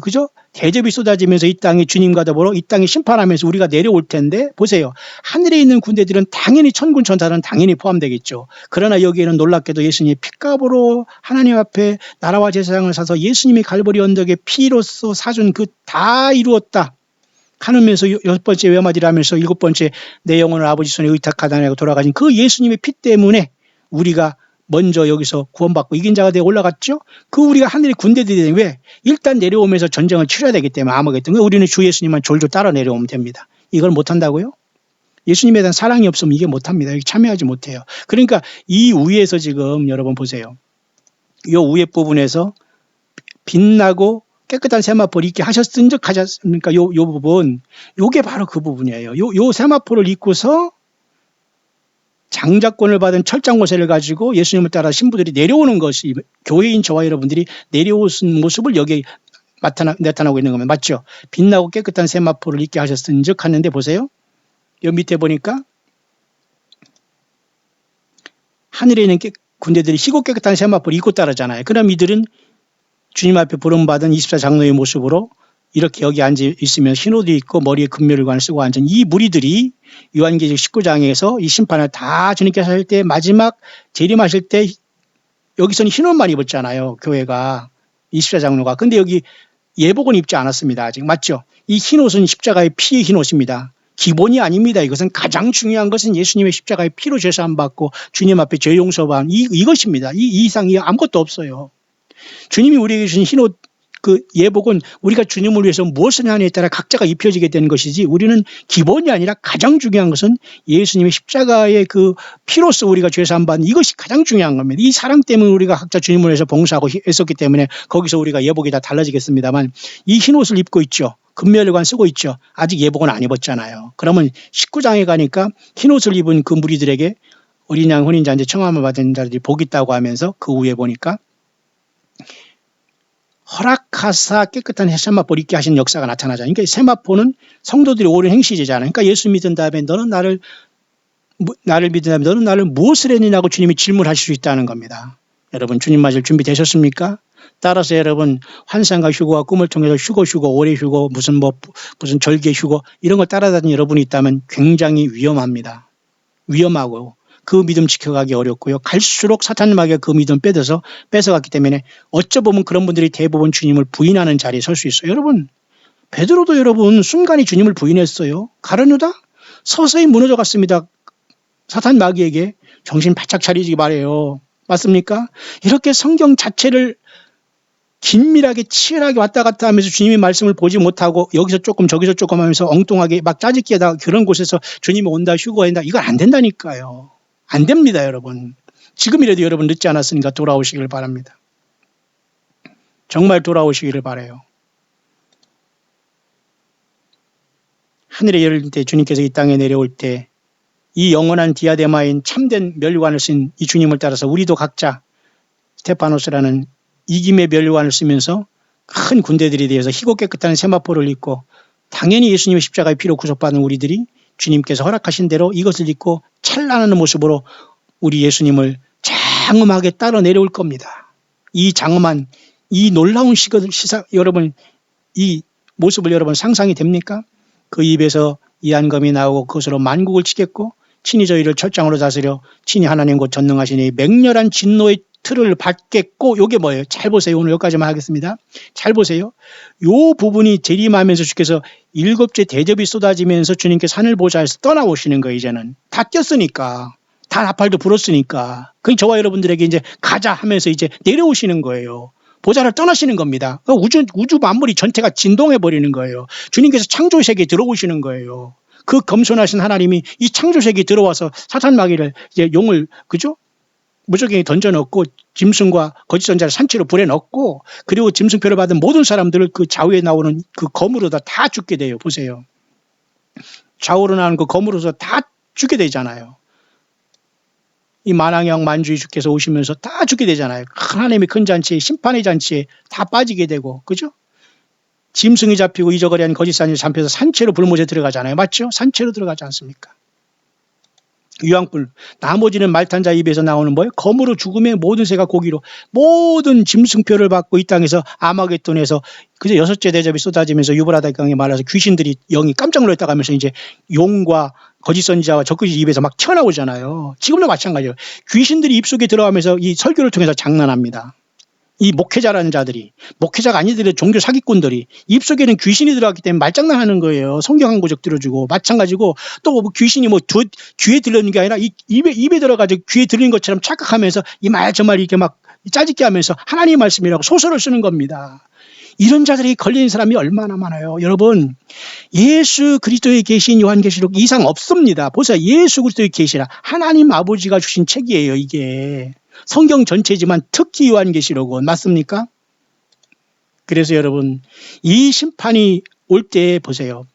그죠? 대접이 쏟아지면서 이 땅에 주님과 더불어 이 땅에 심판하면서 우리가 내려올 텐데 보세요. 하늘에 있는 군대들은 당연히 천군 천사는 당연히 포함되겠죠. 그러나 여기에는 놀랍게도 예수님이 핏값으로 하나님 앞에 나라와 제사장을 사서 예수님이 갈보리 언덕에 피로써 사준 그 다 이루었다 하면서 6번째 외마디를 하면서 7번째 내 영혼을 아버지 손에 의탁하다고 돌아가신 그 예수님의 피 때문에 우리가 먼저 여기서 구원받고 이긴 자가 되어 올라갔죠. 그 우리가 하늘의 군대들이 되는 왜? 일단 내려오면서 전쟁을 치러야 되기 때문에 아무것도 우리는 주 예수님만 졸졸 따라 내려오면 됩니다. 이걸 못한다고요? 예수님에 대한 사랑이 없으면 이게 못합니다. 여기 참여하지 못해요. 그러니까 이 위에서 지금 여러분 보세요. 이 위에 부분에서 빛나고 깨끗한 세마포를 입게 하셨은즉 하셨습니까? 요 부분, 요게 바로 그 부분이에요. 요 세마포를 입고서 장자권을 받은 철장고세를 가지고 예수님을 따라 신부들이 내려오는 것이 교회인 저와 여러분들이 내려오신 모습을 여기에 나타나고 있는 겁니다. 맞죠? 빛나고 깨끗한 세마포를 입게 하셨은즉 하는데 보세요. 여기 밑에 보니까 하늘에 있는 군대들이 희고 깨끗한 세마포를 입고 따르잖아요. 그럼 이들은 주님 앞에 부름받은 24장로의 모습으로 이렇게 여기 앉아 있으면 흰옷도 입고 머리에 금면을관을 쓰고 앉은 이 무리들이 요한계시록 19장에서 이 심판을 다 주님께서 하실 때 마지막 재림하실 때 여기서는 흰옷만 입었잖아요. 교회가 24장로가. 근데 여기 예복은 입지 않았습니다. 아직. 맞죠? 이 흰옷은 십자가의 피의 흰옷입니다. 기본이 아닙니다. 이것은 가장 중요한 것은 예수님의 십자가의 피로 제사함 받고 주님 앞에 죄 용서받은 이것입니다. 이 이상이 아무것도 없어요. 주님이 우리에게 주신 흰옷 그 예복은 우리가 주님을 위해서 무엇을 하느냐에 따라 각자가 입혀지게 되는 것이지 우리는 기본이 아니라 가장 중요한 것은 예수님의 십자가의 그 피로써 우리가 죄사함 받는 이것이 가장 중요한 겁니다. 이 사랑 때문에 우리가 각자 주님을 위해서 봉사하고 했었기 때문에 거기서 우리가 예복이 다 달라지겠습니다만 이 흰옷을 입고 있죠. 금면을관 쓰고 있죠. 아직 예복은 안 입었잖아요. 그러면 19장에 가니까 흰옷을 입은 그 무리들에게 어린 양 혼인자인데 청함을 받은 자들이 복 있다고 하면서 그 후에 보니까 허락하사 깨끗한 세마포를 입게 하시는 역사가 나타나잖아요. 그러니까 세마포는 성도들이 옳은 행실이잖아요. 그러니까 예수 믿은 다음에 너는 나를 믿은 다음에 너는 나를 무엇을 했느냐고 주님이 질문하실 수 있다는 겁니다. 여러분 주님 맞을 준비 되셨습니까? 따라서 여러분 환상과 휴거와 꿈을 통해서 휴거 오래 휴거 무슨 절개 휴거 이런 걸 따라다니는 여러분이 있다면 굉장히 위험합니다. 위험하고 그 믿음 지켜가기 어렵고요. 갈수록 사탄 마귀가 그 믿음 뺏어갔기 때문에 어쩌 보면 그런 분들이 대부분 주님을 부인하는 자리에 설 수 있어요. 여러분 베드로도 여러분 순간이 주님을 부인했어요. 가룟 유다 서서히 무너져 갔습니다. 사탄 마귀에게 정신 바짝 차리지 말아요. 맞습니까? 이렇게 성경 자체를 긴밀하게 치열하게 왔다 갔다 하면서 주님의 말씀을 보지 못하고 여기서 조금 저기서 조금 하면서 엉뚱하게 막 짜집기 하다가 그런 곳에서 주님이 온다 휴거한다 이건 안 된다니까요. 안 됩니다, 여러분. 지금이라도 여러분 늦지 않았으니까 돌아오시길 바랍니다. 정말 돌아오시기를 바라요. 하늘에 열릴 때 주님께서 이 땅에 내려올 때 이 영원한 디아데마인 참된 면류관을 쓴 이 주님을 따라서 우리도 각자 스테파노스라는 이김의 면류관을 쓰면서 큰 군대들에 대해서 희고 깨끗한 세마포를 입고 당연히 예수님의 십자가의 피로 구속받은 우리들이 주님께서 허락하신 대로 이것을 입고 찬란한 모습으로 우리 예수님을 장엄하게 따라 내려올 겁니다. 이 장엄한 이 놀라운 여러분 이 모습을 여러분 상상이 됩니까? 그 입에서 이한검이 나오고 그것으로 만국을 치겠고 친히 저희를 철장으로 다스려 친히 하나님 곧 전능하시니 맹렬한 진노의 틀을 받겠고 요게 뭐예요? 잘 보세요. 오늘 여기까지만 하겠습니다. 잘 보세요. 요 부분이 재림하면서 주께서 7째 대접이 쏟아지면서 주님께서 하늘 보좌에서 떠나오시는 거예요. 이제는 다 뛰었으니까 다 나팔도 불었으니까 그게 저와 여러분들에게 이제 가자 하면서 이제 내려오시는 거예요. 보좌를 떠나시는 겁니다. 우주 만물이 전체가 진동해 버리는 거예요. 주님께서 창조 세계에 들어오시는 거예요. 그 겸손하신 하나님이 이 창조 세계에 들어와서 사탄 마귀를 이제 용을 그죠? 무적행에 던져넣고 짐승과 거짓 선자를 산채로 불에 넣고 그리고 짐승표를 받은 모든 사람들을 그 좌우에 나오는 그 검으로다 다 죽게 돼요. 보세요. 좌우로 나오는 그 검으로서 다 죽게 되잖아요. 이 만왕형 만주의 주께서 오시면서 다 죽게 되잖아요. 하나님의 큰 잔치에 심판의 잔치에 다 빠지게 되고 그죠? 짐승이 잡히고 잊어버린 거짓 선지자 잡혀서 산채로 불못에 들어가잖아요. 맞죠? 산채로 들어가지 않습니까? 유황불 나머지는 말탄자 입에서 나오는 뭐예요? 검으로 죽음의 모든 새가 고기로 모든 짐승표를 받고 이 땅에서 아마겟돈에서 그저 6째 대접이 쏟아지면서 유브라데 강에 말아서 귀신들이 영이 깜짝 놀랐다고 하면서 이제 용과 거짓 선지자와 적그리 입에서 막 튀어나오잖아요. 지금도 마찬가지예요. 귀신들이 입속에 들어가면서 이 설교를 통해서 장난합니다. 이 목회자라는 자들이 목회자가 아니더라도 종교 사기꾼들이 입속에는 귀신이 들어갔기 때문에 말장난하는 거예요. 성경 한 구절 들어주고 마찬가지고 또 뭐 귀신이 뭐 귀에 들리는 게 아니라 입에 들어가지고 귀에 들리는 것처럼 착각하면서 이 말 저 말 이렇게 막 짜집게 하면서 하나님의 말씀이라고 소설을 쓰는 겁니다. 이런 자들이 걸리는 사람이 얼마나 많아요. 여러분 예수 그리스도에 계신 요한계시록 이상 없습니다. 보세요. 예수 그리스도에 계시라 하나님 아버지가 주신 책이에요. 이게. 성경 전체지만 특히 요한계시록은 맞습니까? 그래서 여러분 이 심판이 올 때 보세요.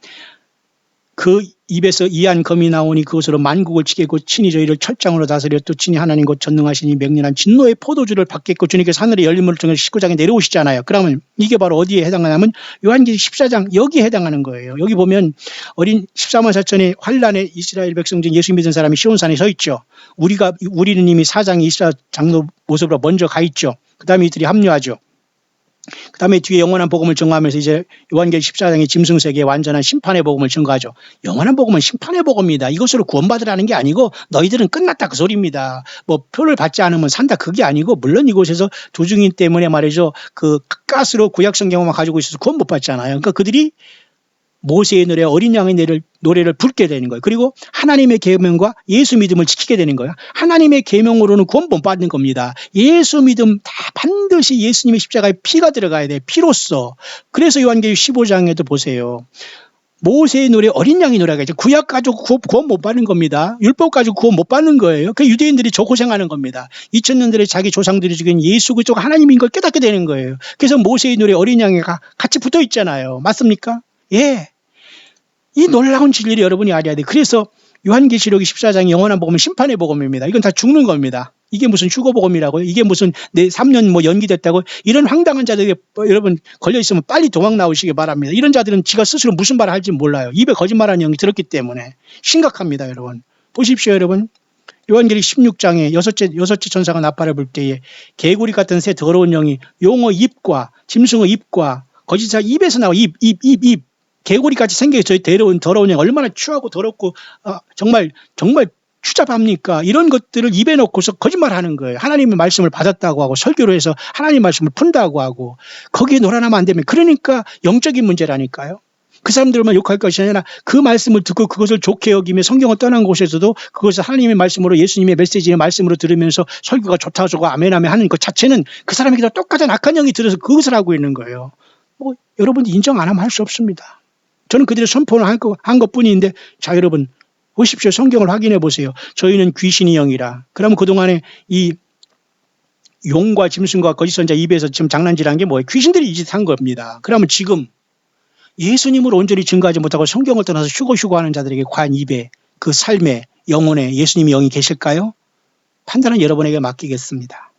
그 입에서 이한 검이 나오니 그것으로 만국을 치겠고 친히 저희를 철장으로 다스려 또 친히 하나님 곧 전능하시니 맹렬한 진노의 포도주를 받겠고 주님께서 하늘의 열림을 통해서 19장에 내려오시잖아요. 그러면 이게 바로 어디에 해당하냐면 요한계시록 14장 여기에 해당하는 거예요. 여기 보면 어린 14만 4천의 환란에 이스라엘 백성 중 예수 믿은 사람이 시온산에 서 있죠. 우리는 이미 4장 24장로 모습으로 먼저 가 있죠. 그 다음에 이들이 합류하죠. 그 다음에 뒤에 영원한 복음을 증거하면서 이제 요한계시록 14장의 짐승세계의 완전한 심판의 복음을 증거하죠. 영원한 복음은 심판의 복음입니다. 이것으로 구원받으라는 게 아니고 너희들은 끝났다 그 소리입니다. 뭐 표를 받지 않으면 산다 그게 아니고, 물론 이곳에서 도중인 때문에 말이죠. 그 가스로 구약 성경만 가지고 있어서 구원 못 받잖아요. 그러니까 그들이 모세의 노래, 어린 양의 노래를 부르게 되는 거예요. 그리고 하나님의 계명과 예수 믿음을 지키게 되는 거예요. 하나님의 계명으로는 구원 못 받는 겁니다. 예수 믿음 다 반드시 예수님의 십자가에 피가 들어가야 돼요. 피로써. 그래서 요한계시록 15장에도 보세요. 모세의 노래, 어린 양의 노래가 있죠. 구약 가지고 구원 못 받는 겁니다. 율법 가지고 구원 못 받는 거예요. 그 유대인들이 저 고생하는 겁니다. 2000년 전에 자기 조상들이 죽인 예수 그리스도가 하나님인 걸 깨닫게 되는 거예요. 그래서 모세의 노래, 어린 양이가 같이 붙어 있잖아요. 맞습니까? 예. 이 놀라운 진리를 여러분이 알아야 돼요. 그래서 요한계시록 14장이 영원한 복음은 심판의 복음입니다. 이건 다 죽는 겁니다. 이게 무슨 휴거복음이라고요? 이게 무슨 내 3년 뭐 연기됐다고? 이런 황당한 자들이 여러분 걸려있으면 빨리 도망 나오시기 바랍니다. 이런 자들은 지가 스스로 무슨 말을 할지 몰라요. 입에 거짓말하는 영이 들었기 때문에. 심각합니다, 여러분. 보십시오, 여러분. 요한계시록 16장에 여섯째 천사가 나팔을 불 때에 개구리 같은 새 더러운 영이 용어 입과 짐승의 입과 거짓사 입에서 나와 입. 개구리같이 생겨서 저희 더러운 영 얼마나 추하고 더럽고 정말 추잡합니까? 이런 것들을 입에 넣고서 거짓말하는 거예요. 하나님의 말씀을 받았다고 하고 설교로 해서 하나님의 말씀을 푼다고 하고 거기에 놀아나면 안 되면, 그러니까 영적인 문제라니까요. 그 사람들만 욕할 것이 아니라 그 말씀을 듣고 그것을 좋게 여기며 성경을 떠난 곳에서도 그것을 하나님의 말씀으로, 예수님의 메시지의 말씀으로 들으면서 설교가 좋다고 저거 아멘아멘 하는 것 자체는 그 사람에게도 똑같은 악한 영이 들어서 그것을 하고 있는 거예요. 뭐 여러분이 인정 안 하면 할 수 없습니다. 저는 그들의 선포를 한 것뿐인데, 자 여러분 보십시오. 성경을 확인해 보세요. 저희는 귀신의 영이라. 그러면 그동안에 이 용과 짐승과 거짓 선자 입에서 지금 장난질한 게 뭐예요? 귀신들이 이 짓 한 겁니다. 그러면 지금 예수님을 온전히 증거하지 못하고 성경을 떠나서 휴고 하는 자들에게 과연 입에, 그 삶에, 영혼에 예수님의 영이 계실까요? 판단은 여러분에게 맡기겠습니다.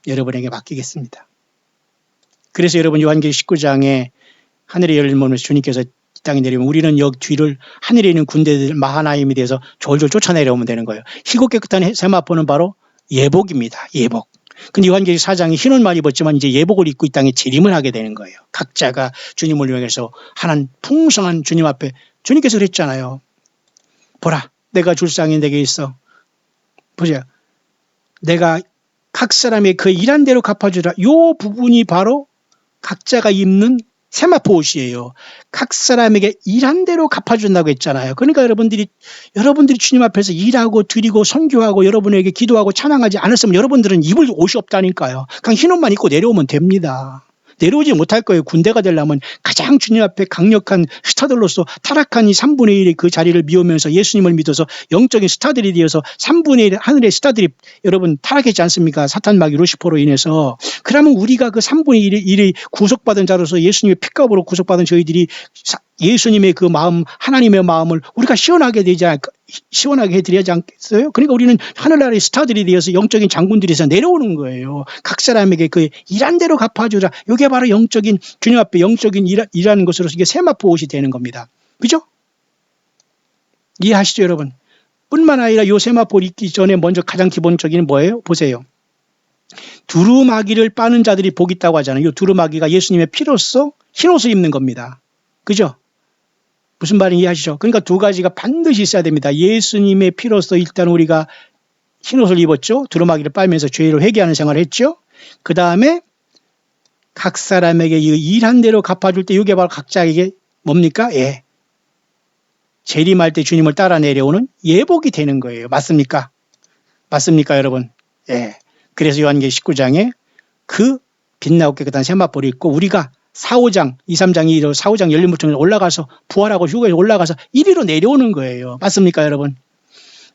여러분에게 맡기겠습니다. 그래서 여러분 요한계시록 19장에 하늘의 열림을 주님께서 이 땅에 내리면 우리는 여기 뒤를 하늘에 있는 군대들 마하나임에 대해서 졸졸 쫓아내려오면 되는 거예요. 희고 깨끗한 세마포는 바로 예복입니다. 예복. 근데 요한계시록 4장이 흰 옷만 입었지만 이제 예복을 입고 이 땅에 재림을 하게 되는 거예요. 각자가 주님을 위해서 하나님 풍성한 주님 앞에, 주님께서 그랬잖아요. 보라, 내가 줄상이 내게 있어. 보세요. 내가 각 사람의 그 일한 대로 갚아주라. 요 부분이 바로 각자가 입는 세마포 옷이에요. 각 사람에게 일한 대로 갚아준다고 했잖아요. 그러니까 여러분들이 주님 앞에서 일하고 드리고 선교하고 여러분에게 기도하고 찬양하지 않았으면 여러분들은 입을 옷이 없다니까요. 그냥 흰 옷만 입고 내려오면 됩니다. 내려오지 못할 거예요. 군대가 되려면 가장 주님 앞에 강력한 스타들로서 타락한 이 3분의 1의 그 자리를 비우면서 예수님을 믿어서 영적인 스타들이 되어서 3분의 1 하늘의 스타들이 여러분 타락했지 않습니까? 사탄 마귀 루시퍼로 인해서. 그러면 우리가 그 3분의 1의 구속받은 자로서 예수님의 피값으로 구속받은 저희들이 예수님의 그 마음, 하나님의 마음을 우리가 시원하게 해드리지 않겠어요? 그러니까 우리는 하늘나라의 스타들이 되어서 영적인 장군들이 돼서 내려오는 거예요. 각 사람에게 그 일한 대로 갚아주라. 이게 바로 영적인, 주님 앞에 영적인 일하는 것으로서 이게 세마포 옷이 되는 겁니다. 그죠? 이해하시죠, 여러분? 뿐만 아니라 요 세마포를 입기 전에 먼저 가장 기본적인 뭐예요? 보세요. 두루마기를 빠는 자들이 복 있다고 하잖아요. 요 두루마기가 예수님의 피로써 흰옷을 입는 겁니다. 그죠? 무슨 말인지 이해하시죠? 그러니까 두 가지가 반드시 있어야 됩니다. 예수님의 피로써 일단 우리가 흰옷을 입었죠. 두루마기를 빨면서 죄를 회개하는 생활을 했죠. 그 다음에 각 사람에게 일한 대로 갚아줄 때 이게 바로 각자에게 뭡니까? 예. 재림할 때 주님을 따라 내려오는 예복이 되는 거예요. 맞습니까? 맞습니까, 여러분? 예. 그래서 요한계시록 19장에 그 빛나고 깨끗한 세마포를 입고 우리가 4, 5장, 2, 3장, 2, 4, 5장 열림부터 올라가서 부활하고 휴거에 올라가서 1위로 내려오는 거예요. 맞습니까, 여러분?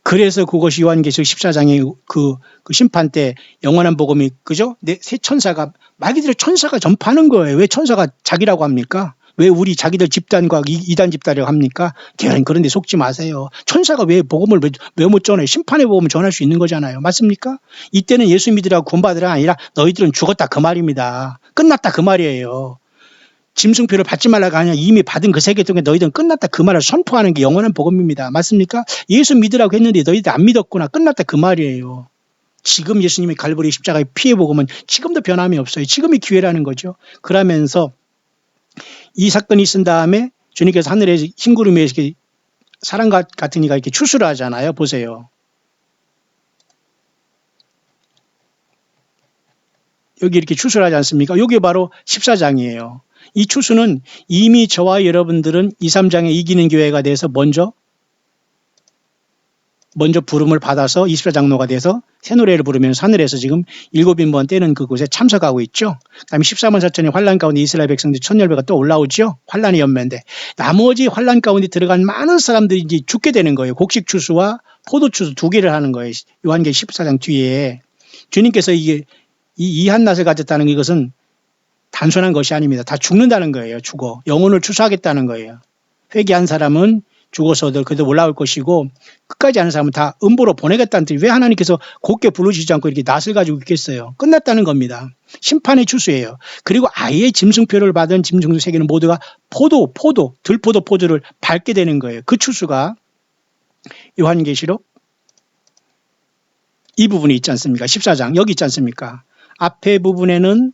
그래서 그것이 요한계시록 14장의 그 심판 때 영원한 복음이, 그죠? 새 천사가, 말 그대로 천사가 전파하는 거예요. 왜 천사가 자기라고 합니까? 왜 우리 자기들 집단과 이단 집단이라고 합니까? 그런데 속지 마세요. 천사가 왜 복음을 왜 못 전해요? 심판의 복음을 전할 수 있는 거잖아요. 맞습니까? 이때는 예수 믿으라고 구원받으라 아니라 너희들은 죽었다 그 말입니다. 끝났다 그 말이에요. 짐승표를 받지 말라가 아니라 이미 받은 그 세계 동안 너희들은 끝났다 그 말을 선포하는 게 영원한 복음입니다. 맞습니까? 예수 믿으라고 했는데 너희들 안 믿었구나. 끝났다 그 말이에요. 지금 예수님이 갈보리 십자가에 피해 복음은 지금도 변함이 없어요. 지금이 기회라는 거죠. 그러면서 이 사건이 있은 다음에 주님께서 하늘에 흰 구름에 이렇게 사람 같은 이가 이렇게 추수를 하잖아요. 보세요. 여기 이렇게 추수를 하지 않습니까? 이게 바로 14장이에요. 이 추수는 이미 저와 여러분들은 2, 3장에 이기는 교회가 돼서 먼저 부름을 받아서 24장로가 돼서 새 노래를 부르면서 하늘에서 지금 7번 떼는 그곳에 참석하고 있죠. 그다음에 14만 4천의 환란 가운데 이스라엘 백성들 1,000열배가 또 올라오죠. 환란의 연매인데 나머지 환란 가운데 들어간 많은 사람들이 이제 죽게 되는 거예요. 곡식 추수와 포도 추수 두 개를 하는 거예요. 요한계시록 14장 뒤에 주님께서 이게 이 한낱을 가졌다는 이것은 단순한 것이 아닙니다. 다 죽는다는 거예요. 죽어. 영혼을 추수하겠다는 거예요. 회개한 사람은 죽어서도 그래도 올라올 것이고 끝까지 하는 사람은 다 음보로 보내겠다는 뜻이 왜 하나님께서 곱게 부르시지 않고 이렇게 낫을 가지고 있겠어요. 끝났다는 겁니다. 심판의 추수예요. 그리고 아예 짐승표를 받은 짐승 세계는 모두가 들포도 포도를 밟게 되는 거예요. 그 추수가 요한계시록 이 부분이 있지 않습니까? 14장 여기 있지 않습니까? 앞에 부분에는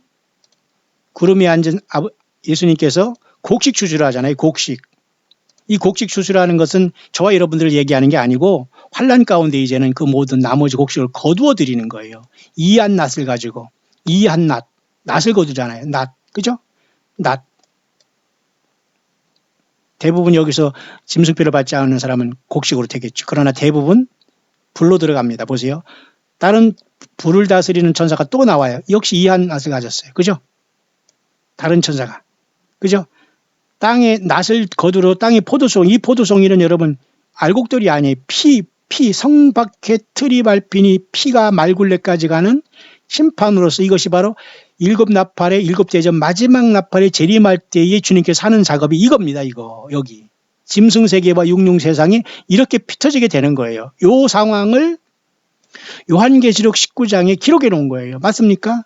구름에 앉은 예수님께서 곡식 추수를 하잖아요. 곡식. 이 곡식 추수라는 것은 저와 여러분들을 얘기하는 게 아니고 환란 가운데 이제는 그 모든 나머지 곡식을 거두어 드리는 거예요. 이 한 낫을 가지고 이 한 낫을 거두잖아요. 낫. 그죠? 낫. 대부분 여기서 짐승표를 받지 않는 사람은 곡식으로 되겠죠. 그러나 대부분 불로 들어갑니다. 보세요. 다른 불을 다스리는 천사가 또 나와요. 역시 이 한 낫을 가졌어요. 그죠? 다른 천사가. 그죠? 땅에 낫을 거두러 땅의 포도송, 이 포도송이는 여러분 알곡들이 아니에요. 성 밖에 틀이 밟히니 피가 말굴레까지 가는 심판으로서 이것이 바로 일곱 나팔의 일곱 대접 마지막 나팔의 재림할 때에 주님께서 하는 작업이 이겁니다. 이거 여기 짐승세계와 육룡세상이 이렇게 피터지게 되는 거예요. 이 상황을 요한계시록 19장에 기록해 놓은 거예요. 맞습니까?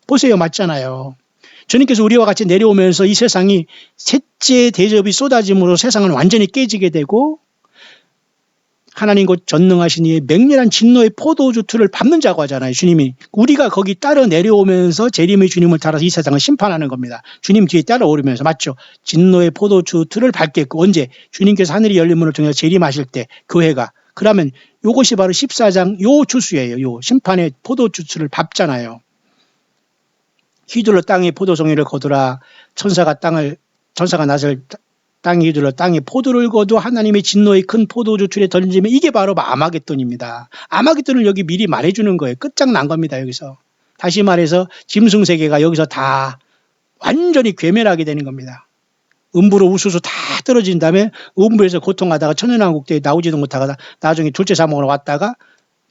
보세요. 맞잖아요. 주님께서 우리와 같이 내려오면서 이 세상이 셋째 대접이 쏟아짐으로 세상은 완전히 깨지게 되고 하나님 곧 전능하신 이의 맹렬한 진노의 포도주 틀을 밟는 자고 하잖아요. 주님이. 우리가 거기 따라 내려오면서 재림의 주님을 따라서 이 세상을 심판하는 겁니다. 주님 뒤에 따라오르면서 맞죠. 진노의 포도주 틀을 밟겠고 언제 주님께서 하늘이 열린 문을 통해서 재림하실 때 교회가. 그러면 이것이 바로 14장 요 주수예요. 요 심판의 포도주 틀을 밟잖아요. 휘둘러 땅의 포도송이를 거두라. 천사가 낫을 땅에 휘둘러 땅에 포도를 거두 하나님의 진노의 큰 포도주 틀에 던지면 이게 바로 아마겟돈입니다. 아마겟돈을 여기 미리 말해주는 거예요. 끝장난 겁니다. 여기서. 다시 말해서 짐승세계가 여기서 다 완전히 괴멸하게 되는 겁니다. 음부로 우수수 다 떨어진 다음에 음부에서 고통하다가 천연왕국대에 나오지도 못하다가 나중에 둘째 사망으로 왔다가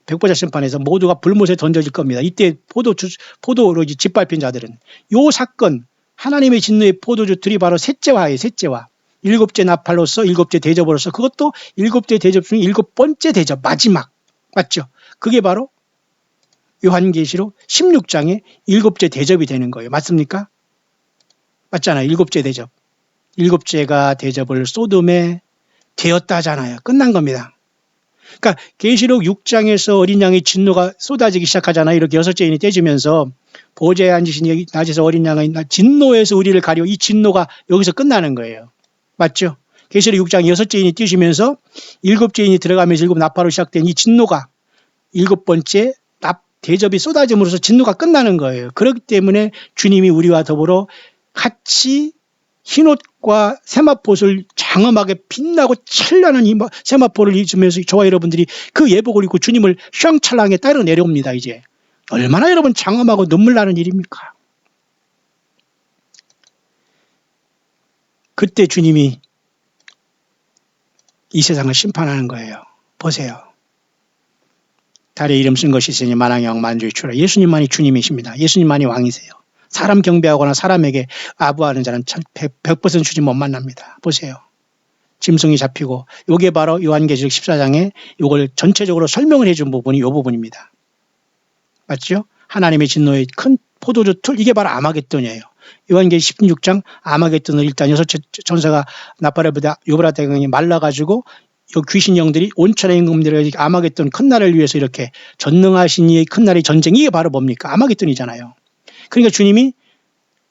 백보자 심판에서 모두가 불못에 던져질 겁니다. 이때 포도로 짓밟힌 자들은 요 사건 하나님의 진노의 포도주들이 바로 셋째화예요. 셋째화. 일곱째 나팔로서 일곱째 대접으로서 그것도 일곱째 대접 중에 7번째 대접 마지막 맞죠? 그게 바로 요한계시록 16장의 일곱째 대접이 되는 거예요. 맞습니까? 맞잖아요. 일곱째 대접. 일곱째가 대접을 소돔에 되었다잖아요. 끝난 겁니다. 그러니까 계시록 6장에서 어린 양의 진노가 쏟아지기 시작하잖아요. 이렇게 6째인이 떼지면서 보좌에 앉으신 낮에서 어린 양의 진노에서 우리를 가려 이 진노가 여기서 끝나는 거예요. 맞죠? 계시록 6장 6째인이 뛰시면서 7째인이 들어가면서 7나팔로 시작된 이 진노가 7번째 대접이 쏟아짐으로써 진노가 끝나는 거예요. 그렇기 때문에 주님이 우리와 더불어 같이 흰옷과 세마포를 장엄하게 빛나고 찬란한 이 세마포를 입으면서 저와 여러분들이 그 예복을 입고 주님을 휘황찬란하게 따라 내려옵니다. 이제 얼마나 여러분 장엄하고 눈물 나는 일입니까? 그때 주님이 이 세상을 심판하는 거예요. 보세요. 달에 이름 쓴 것이 있으니 만왕의 왕 만주의 주라. 예수님만이 주님이십니다. 예수님만이 왕이세요. 사람 경배하거나 사람에게 아부하는 자는 100% 주님 못 만납니다. 보세요. 짐승이 잡히고 이게 바로 요한계시록 14장에 이걸 전체적으로 설명을 해준 부분이 이 부분입니다. 맞죠? 하나님의 진노의 큰 포도주 틀 이게 바로 아마겟돈이에요. 요한계시록 16장 아마겟돈을 일단 6째 천사가 나팔을 부다 요브라데강이 말라가지고 귀신 영들이 온천의 임금들에게 아마겟돈 큰 날을 위해서 이렇게 전능하신 이의 큰 날의 전쟁, 이게 바로 뭡니까? 아마겟돈이잖아요. 그러니까 주님이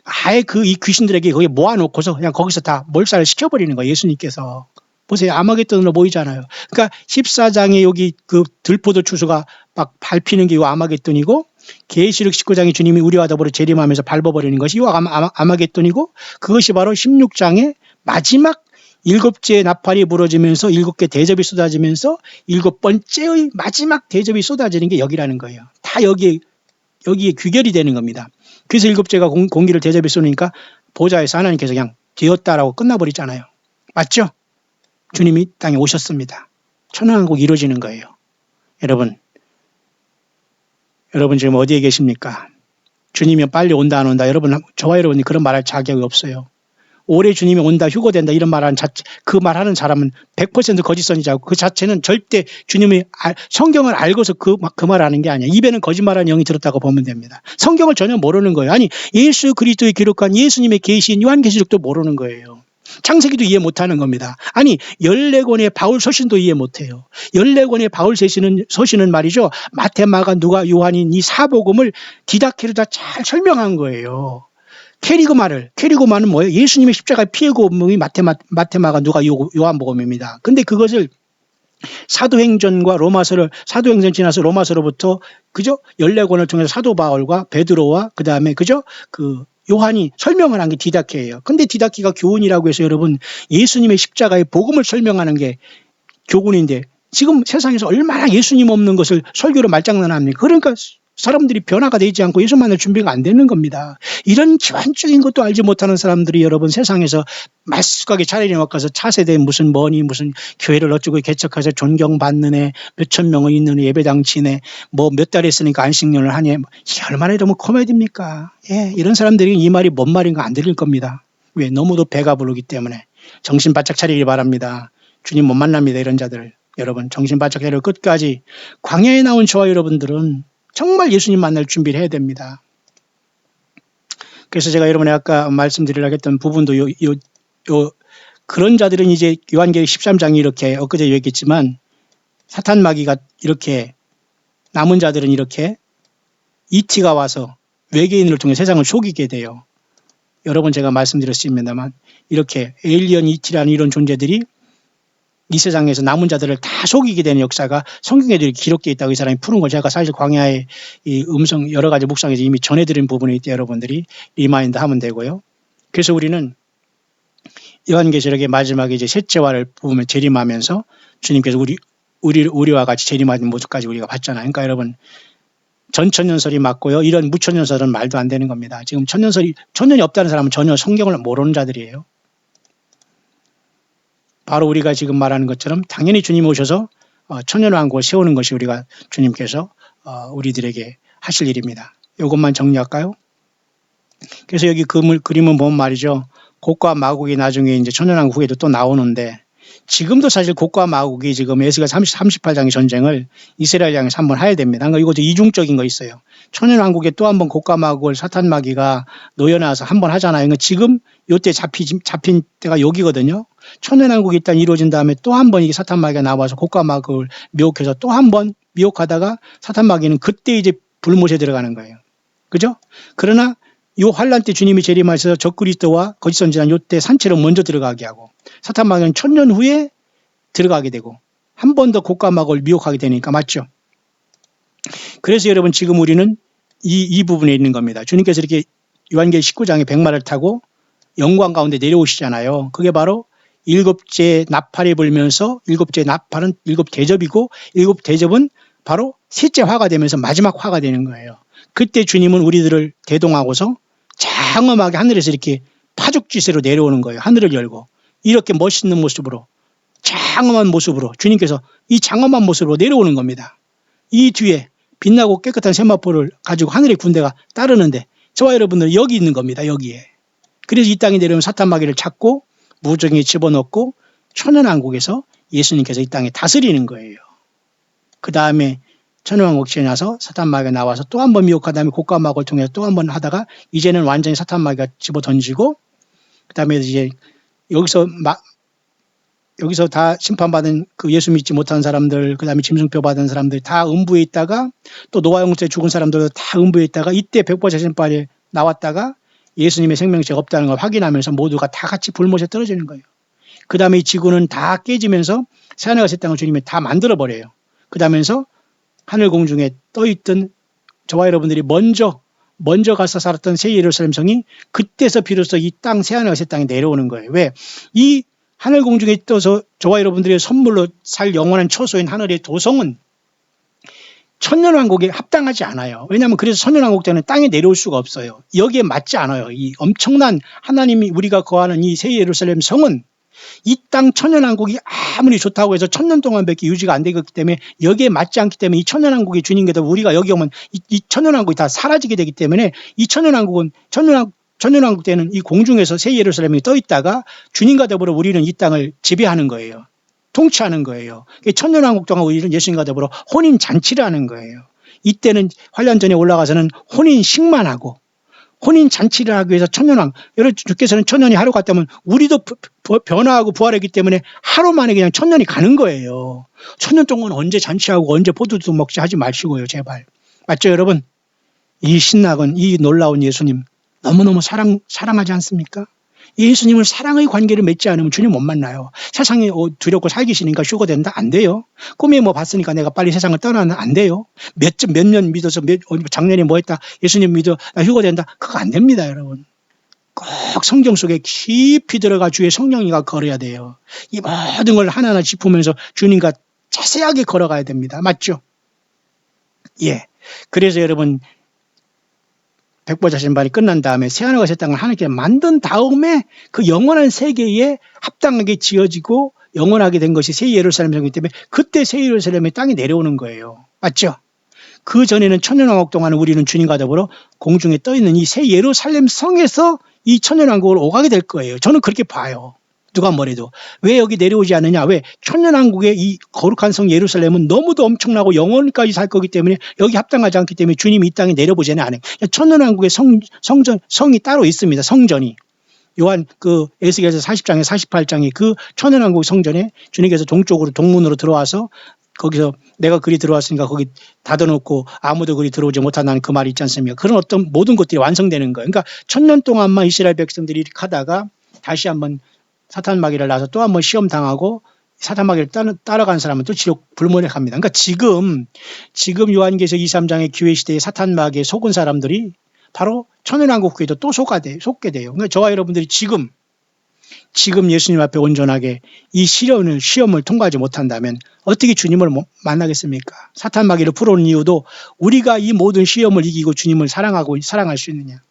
아예 이 귀신들에게 거기 모아놓고서 그냥 거기서 다 몰살을 시켜버리는 거예요. 예수님께서. 보세요. 아마겟돈으로 보이잖아요. 그러니까 14장에 여기 그 들포도 추수가 막 밟히는 게 이 아마겟돈이고, 계시록 19장에 주님이 우리와 더불어 재림하면서 밟아버리는 것이 이 아마겟돈이고, 그것이 바로 16장에 마지막 7째 나팔이 부러지면서 7개 대접이 쏟아지면서 7번째의 마지막 대접이 쏟아지는 게 여기라는 거예요. 다 여기에 귀결이 되는 겁니다. 그래서 7째가 공기를 대접해 쏘니까 보좌에서 하나님께서 그냥 되었다라고 끝나버리잖아요. 맞죠? 주님이 땅에 오셨습니다. 천왕국 이루어지는 거예요. 여러분 지금 어디에 계십니까? 주님이 빨리 온다 안 온다. 여러분, 저와 여러분이 그런 말할 자격이 없어요. 올해 주님이 온다, 휴거된다 이런 말하는 그 말하는 사람은 100% 거짓 선지자고, 그 자체는 절대 주님이 성경을 알고서 그 말하는 게 아니야. 입에는 거짓말하는 영이 들었다고 보면 됩니다. 성경을 전혀 모르는 거예요. 아니, 예수 그리스도의 기록한 예수님의 계시인 요한계시록도 모르는 거예요. 창세기도 이해 못하는 겁니다. 아니, 14권의 바울 서신도 이해 못해요. 14권의 바울 서신은 말이죠, 마태, 마가, 누가, 요한인 이 사복음을 디다케로다 잘 설명한 거예요. 캐리고마는 뭐예요? 예수님의 십자가의 피의 고문이 마태, 마가, 누가, 요한복음입니다. 근데 그것을 사도행전과 사도행전 지나서 로마서로부터, 그죠? 14권을 통해서 사도 바울과 베드로와 그 다음에, 그죠? 요한이 설명을 한 게 디다케예요. 근데 디다케가 교훈이라고 해서 여러분, 예수님의 십자가의 복음을 설명하는 게 교훈인데, 지금 세상에서 얼마나 예수님 없는 것을 설교로 말장난합니까? 그러니까 사람들이 변화가 되지 않고 예수 만날 준비가 안 되는 겁니다. 이런 기본적인 것도 알지 못하는 사람들이 여러분 세상에서 말쑥하게 차례에 와서 차세대 무슨 교회를 어쩌고 개척해서 존경받는 애, 몇천 명이 있는 예배당치네, 뭐 몇 달 했으니까 안식년을 하네. 얼마나 이러면 코미디입니까? 예, 이런 사람들이 이 말이 뭔 말인가 안 들릴 겁니다. 왜? 너무도 배가 부르기 때문에. 정신 바짝 차리기 바랍니다. 주님 못 만납니다. 이런 자들. 여러분 정신 바짝 차리고 끝까지. 광야에 나온 저와 여러분들은 정말 예수님 만날 준비를 해야 됩니다. 그래서 제가 여러분에 아까 말씀드리려고 했던 부분도 그런 자들은 이제 요한계시록 13장이 이렇게 엊그제 얘기했지만, 사탄 마귀가 이렇게 남은 자들은 이렇게 이티가 와서 외계인을 통해 세상을 속이게 돼요. 여러 번 제가 말씀드렸습니다만, 이렇게 에일리언 이티라는 이런 존재들이 이 세상에서 남은 자들을 다 속이게 되는 역사가 성경에 기록되어 있다고 이 사람이 푸는 걸 제가 사실 광야의 이 음성 여러 가지 묵상에서 이미 전해드린 부분이 있대 여러분들이 리마인드 하면 되고요. 그래서 우리는 요한계시록의 마지막에 이제 셋째화를 보면 재림하면서 주님께서 우리와 같이 재림하는 모습까지 우리가 봤잖아요. 그러니까 여러분 전천년설이 맞고요. 이런 무천년설은 말도 안 되는 겁니다. 지금 천년이 없다는 사람은 전혀 성경을 모르는 자들이에요. 바로 우리가 지금 말하는 것처럼 당연히 주님 오셔서 천년왕국을 세우는 것이 우리가 주님께서 우리들에게 하실 일입니다. 이것만 정리할까요? 그래서 여기 그림은 보면 말이죠. 곡과 마곡이 나중에 이제 천년왕국 후에도 또 나오는데, 지금도 사실 곡과 마곡이 지금 에스겔 38장의 전쟁을 이스라엘 향해서 한번 해야 됩니다. 그러니까 이것도 이중적인 거 있어요. 천년왕국에 또 한번 곡과 마곡을 사탄 마귀가 놓여놔서 한번 하잖아요. 그러니까 지금 요때 잡힌 때가 여기거든요. 천년왕국이 일단 이루어진 다음에 또 한 번 이게 사탄 마귀가 나와서 곡과 마곡을 미혹해서 또 한 번 미혹하다가 사탄 마귀는 그때 이제 불못에 들어가는 거예요. 그죠? 그러나 요 환란 때 주님이 재림하셔서 적그리스도와 거짓 선지자는 요때 산채로 먼저 들어가게 하고, 사탄 마귀는 천년 후에 들어가게 되고 한 번 더 곡과 마곡을 미혹하게 되니까, 맞죠? 그래서 여러분 지금 우리는 이 부분에 있는 겁니다. 주님께서 이렇게 요한계시록 19장에 백마를 타고 영광 가운데 내려오시잖아요. 그게 바로 7째 나팔이 불면서, 7째 나팔은 7 대접이고 7 대접은 바로 셋째 화가 되면서 마지막 화가 되는 거예요. 그때 주님은 우리들을 대동하고서 장엄하게 하늘에서 이렇게 파죽지세로 내려오는 거예요. 하늘을 열고 이렇게 멋있는 모습으로, 장엄한 모습으로 주님께서 이 장엄한 모습으로 내려오는 겁니다. 이 뒤에 빛나고 깨끗한 세마포를 가지고 하늘의 군대가 따르는데 저와 여러분들은 여기 있는 겁니다. 여기에. 그래서 이 땅에 내려오면 사탄 마귀를 찾고 무정에 집어넣고 천연왕국에서 예수님께서 이 땅에 다스리는 거예요. 그 다음에 천연왕국 지나서 사탄 마귀가 나와서 또 한 번 미혹한 다음에 곡과 마곡을 통해서 또 한 번 하다가 이제는 완전히 사탄 마귀가 집어 던지고, 그 다음에 이제 여기서 여기서 다 심판받은 그 예수 믿지 못한 사람들, 그 다음에 짐승표 받은 사람들 다 음부에 있다가 또 노아용수에 죽은 사람들도 다 음부에 있다가 이때 백보자신발에 나왔다가 예수님의 생명체가 없다는 걸 확인하면서 모두가 다 같이 불못에 떨어지는 거예요. 그 다음에 이 지구는 다 깨지면서 새하늘과 새 땅을 주님이 다 만들어버려요. 그 다음에서 하늘 공중에 떠있던 저와 여러분들이 먼저 가서 살았던 새 예루살렘 성이 그때서 비로소 이 땅, 새하늘과 새 땅에 내려오는 거예요. 왜? 이 하늘 공중에 떠서 저와 여러분들의 선물로 살 영원한 처소인 하늘의 도성은 천년왕국에 합당하지 않아요. 왜냐하면 그래서 천년왕국 때는 땅에 내려올 수가 없어요. 여기에 맞지 않아요. 이 엄청난 하나님이 우리가 거하는 이 새 예루살렘 성은 이 땅 천년왕국이 아무리 좋다고 해서 천년 동안밖에 유지가 안 되기 때문에 여기에 맞지 않기 때문에 이 천년왕국의 주님께서 우리가 여기 오면 이 천년왕국이 다 사라지게 되기 때문에 이 천년왕국은 천년왕국 때는 이 공중에서 새 예루살렘이 떠 있다가 주님과 더불어 우리는 이 땅을 지배하는 거예요. 통치하는 거예요. 천년왕국 동안 우리는 예수님과 더불어 혼인잔치를 하는 거예요. 이때는 환란전에 올라가서는 혼인식만하고 혼인잔치를 하기 위해서 천년왕, 여러분 주께서는 천년이 하루 갔다면 우리도 변화하고 부활했기 때문에 하루 만에 그냥 천년이 가는 거예요. 천년 동안 언제 잔치하고 언제 포도주 먹지 하지 마시고요. 제발. 맞죠 여러분? 이 신나건 이 놀라운 예수님 너무너무 사랑하지 않습니까? 예수님을 사랑의 관계를 맺지 않으면 주님 못 만나요. 세상에 두렵고 살기시니까 휴거된다? 안 돼요. 꿈에 뭐 봤으니까 내가 빨리 세상을 떠나는 안 돼요. 몇 년 믿어서 작년에 뭐 했다 예수님 믿어 나 휴거된다? 그거 안 됩니다 여러분. 꼭 성경 속에 깊이 들어가 주의 성령이가 걸어야 돼요. 이 모든 걸 하나하나 짚으면서 주님과 자세하게 걸어가야 됩니다. 맞죠? 예. 그래서 여러분 백보자신발이 끝난 다음에 새하늘과 새 땅을 하나님께 만든 다음에 그 영원한 세계에 합당하게 지어지고 영원하게 된 것이 새 예루살렘 성이기 때문에 그때 새 예루살렘의 땅에 내려오는 거예요. 맞죠? 그 전에는 천년왕국 동안 우리는 주님과 더불어 공중에 떠있는 이 새 예루살렘 성에서 이 천년왕국을 오가게 될 거예요. 저는 그렇게 봐요. 누가 뭐래도. 왜 여기 내려오지 않느냐? 왜? 천년왕국의 이 거룩한 성 예루살렘은 너무도 엄청나고 영원까지 살 거기 때문에 여기 합당하지 않기 때문에 주님이 이 땅에 내려보지는 않아요. 천년왕국의 성이 따로 있습니다. 성전이. 요한 그 에스겔서 40장에 48장에 그 천년왕국 성전에 주님께서 동쪽으로 동문으로 들어와서 거기서 내가 그리 들어왔으니까 거기 닫아놓고 아무도 그리 들어오지 못한다는 그 말이 있지 않습니까? 그런 어떤 모든 것들이 완성되는 거예요. 그러니까 천년 동안만 이스라엘 백성들이 이렇게 하다가 다시 한번 사탄 마귀를 낳아서 또 한번 시험 당하고 사탄 마귀를 따라간 사람은 또 지옥 불문에 갑니다. 그러니까 지금 요한계시록 23장의 기회 시대에 사탄 마귀에 속은 사람들이 바로 천연왕국 교회도 또 속게 돼요. 그러니까 저와 여러분들이 지금 예수님 앞에 온전하게 이 시험을 통과하지 못한다면 어떻게 주님을 만나겠습니까? 사탄 마귀를 풀어오는 이유도 우리가 이 모든 시험을 이기고 주님을 사랑할 수 있느냐.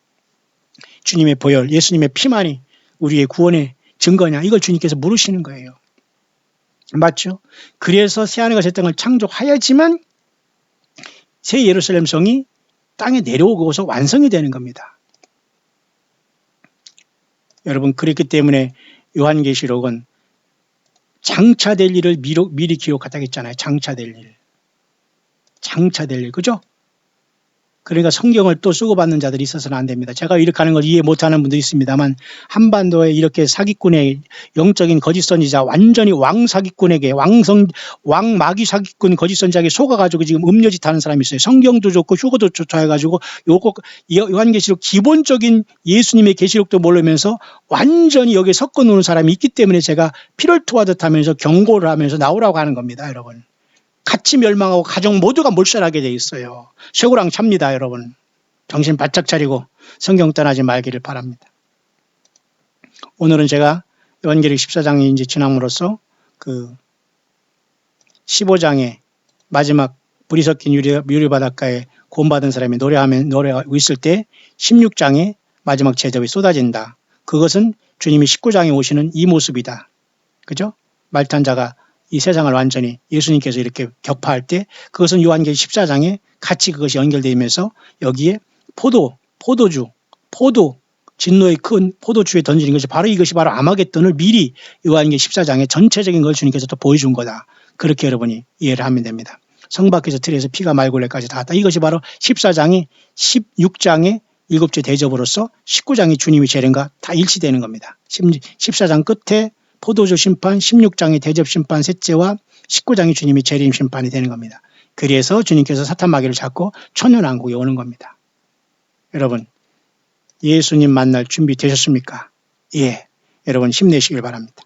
주님의 보혈, 예수님의 피만이 우리의 구원의 증거냐. 이걸 주님께서 물으시는 거예요. 맞죠? 그래서 새하늘과 새 땅을 창조하야지만 새 예루살렘 성이 땅에 내려오고서 완성이 되는 겁니다. 여러분 그렇기 때문에 요한계시록은 장차될 일을 미리 기록하다고 했잖아요. 장차될 일. 그죠? 그러니까 성경을 또 쓰고 받는 자들이 있어서는 안 됩니다. 제가 이렇게 하는 걸 이해 못하는 분도 있습니다만 한반도에 이렇게 사기꾼의 영적인 거짓 선지자 완전히 왕사기꾼에게 왕마귀 사기꾼 거짓 선지자에게 속아가지고 지금 음료짓 하는 사람이 있어요. 성경도 좋고 휴거도 좋다 해가지고 요한계시록 기본적인 예수님의 계시록도 모르면서 완전히 여기에 섞어 놓는 사람이 있기 때문에 제가 피를 토하듯 하면서 경고를 하면서 나오라고 하는 겁니다. 여러분. 같이 멸망하고 가정 모두가 몰살하게 돼 있어요. 쇠고랑 찹니다, 여러분. 정신 바짝 차리고 성경 떠나지 말기를 바랍니다. 오늘은 제가 요한계시록 14장이 이제 지남으로써 그 15장의 마지막 불이 섞인 유리바닷가에 구원받은 사람이 노래하고 있을 때 16장의 마지막 제접이 쏟아진다. 그것은 주님이 19장에 오시는 이 모습이다. 그죠? 말탄 자가 이 세상을 완전히 예수님께서 이렇게 격파할 때 그것은 요한계시록 14장에 같이 그것이 연결되면서 여기에 진노의 큰 포도주에 던지는 것이 바로 이것이 바로 아마겟돈을 미리 요한계시록 14장에 전체적인 걸 주님께서 또 보여준 거다. 그렇게 여러분이 이해를 하면 됩니다. 성 밖에서 틀에서 피가 말골레까지 닿았다. 이것이 바로 14장이 16장의 일곱째 대접으로서 19장이 주님의 재림과 다 일치되는 겁니다. 14장 끝에 포도주 심판, 16장의 대접 심판 셋째와 19장의 주님이 재림 심판이 되는 겁니다. 그래서 주님께서 사탄 마귀를 잡고 천년왕국에 오는 겁니다. 여러분, 예수님 만날 준비 되셨습니까? 예, 여러분 힘내시길 바랍니다.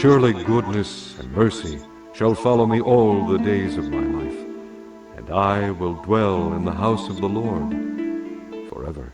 Surely goodness and mercy shall follow me all the days of my life, and I will dwell in the house of the Lord forever.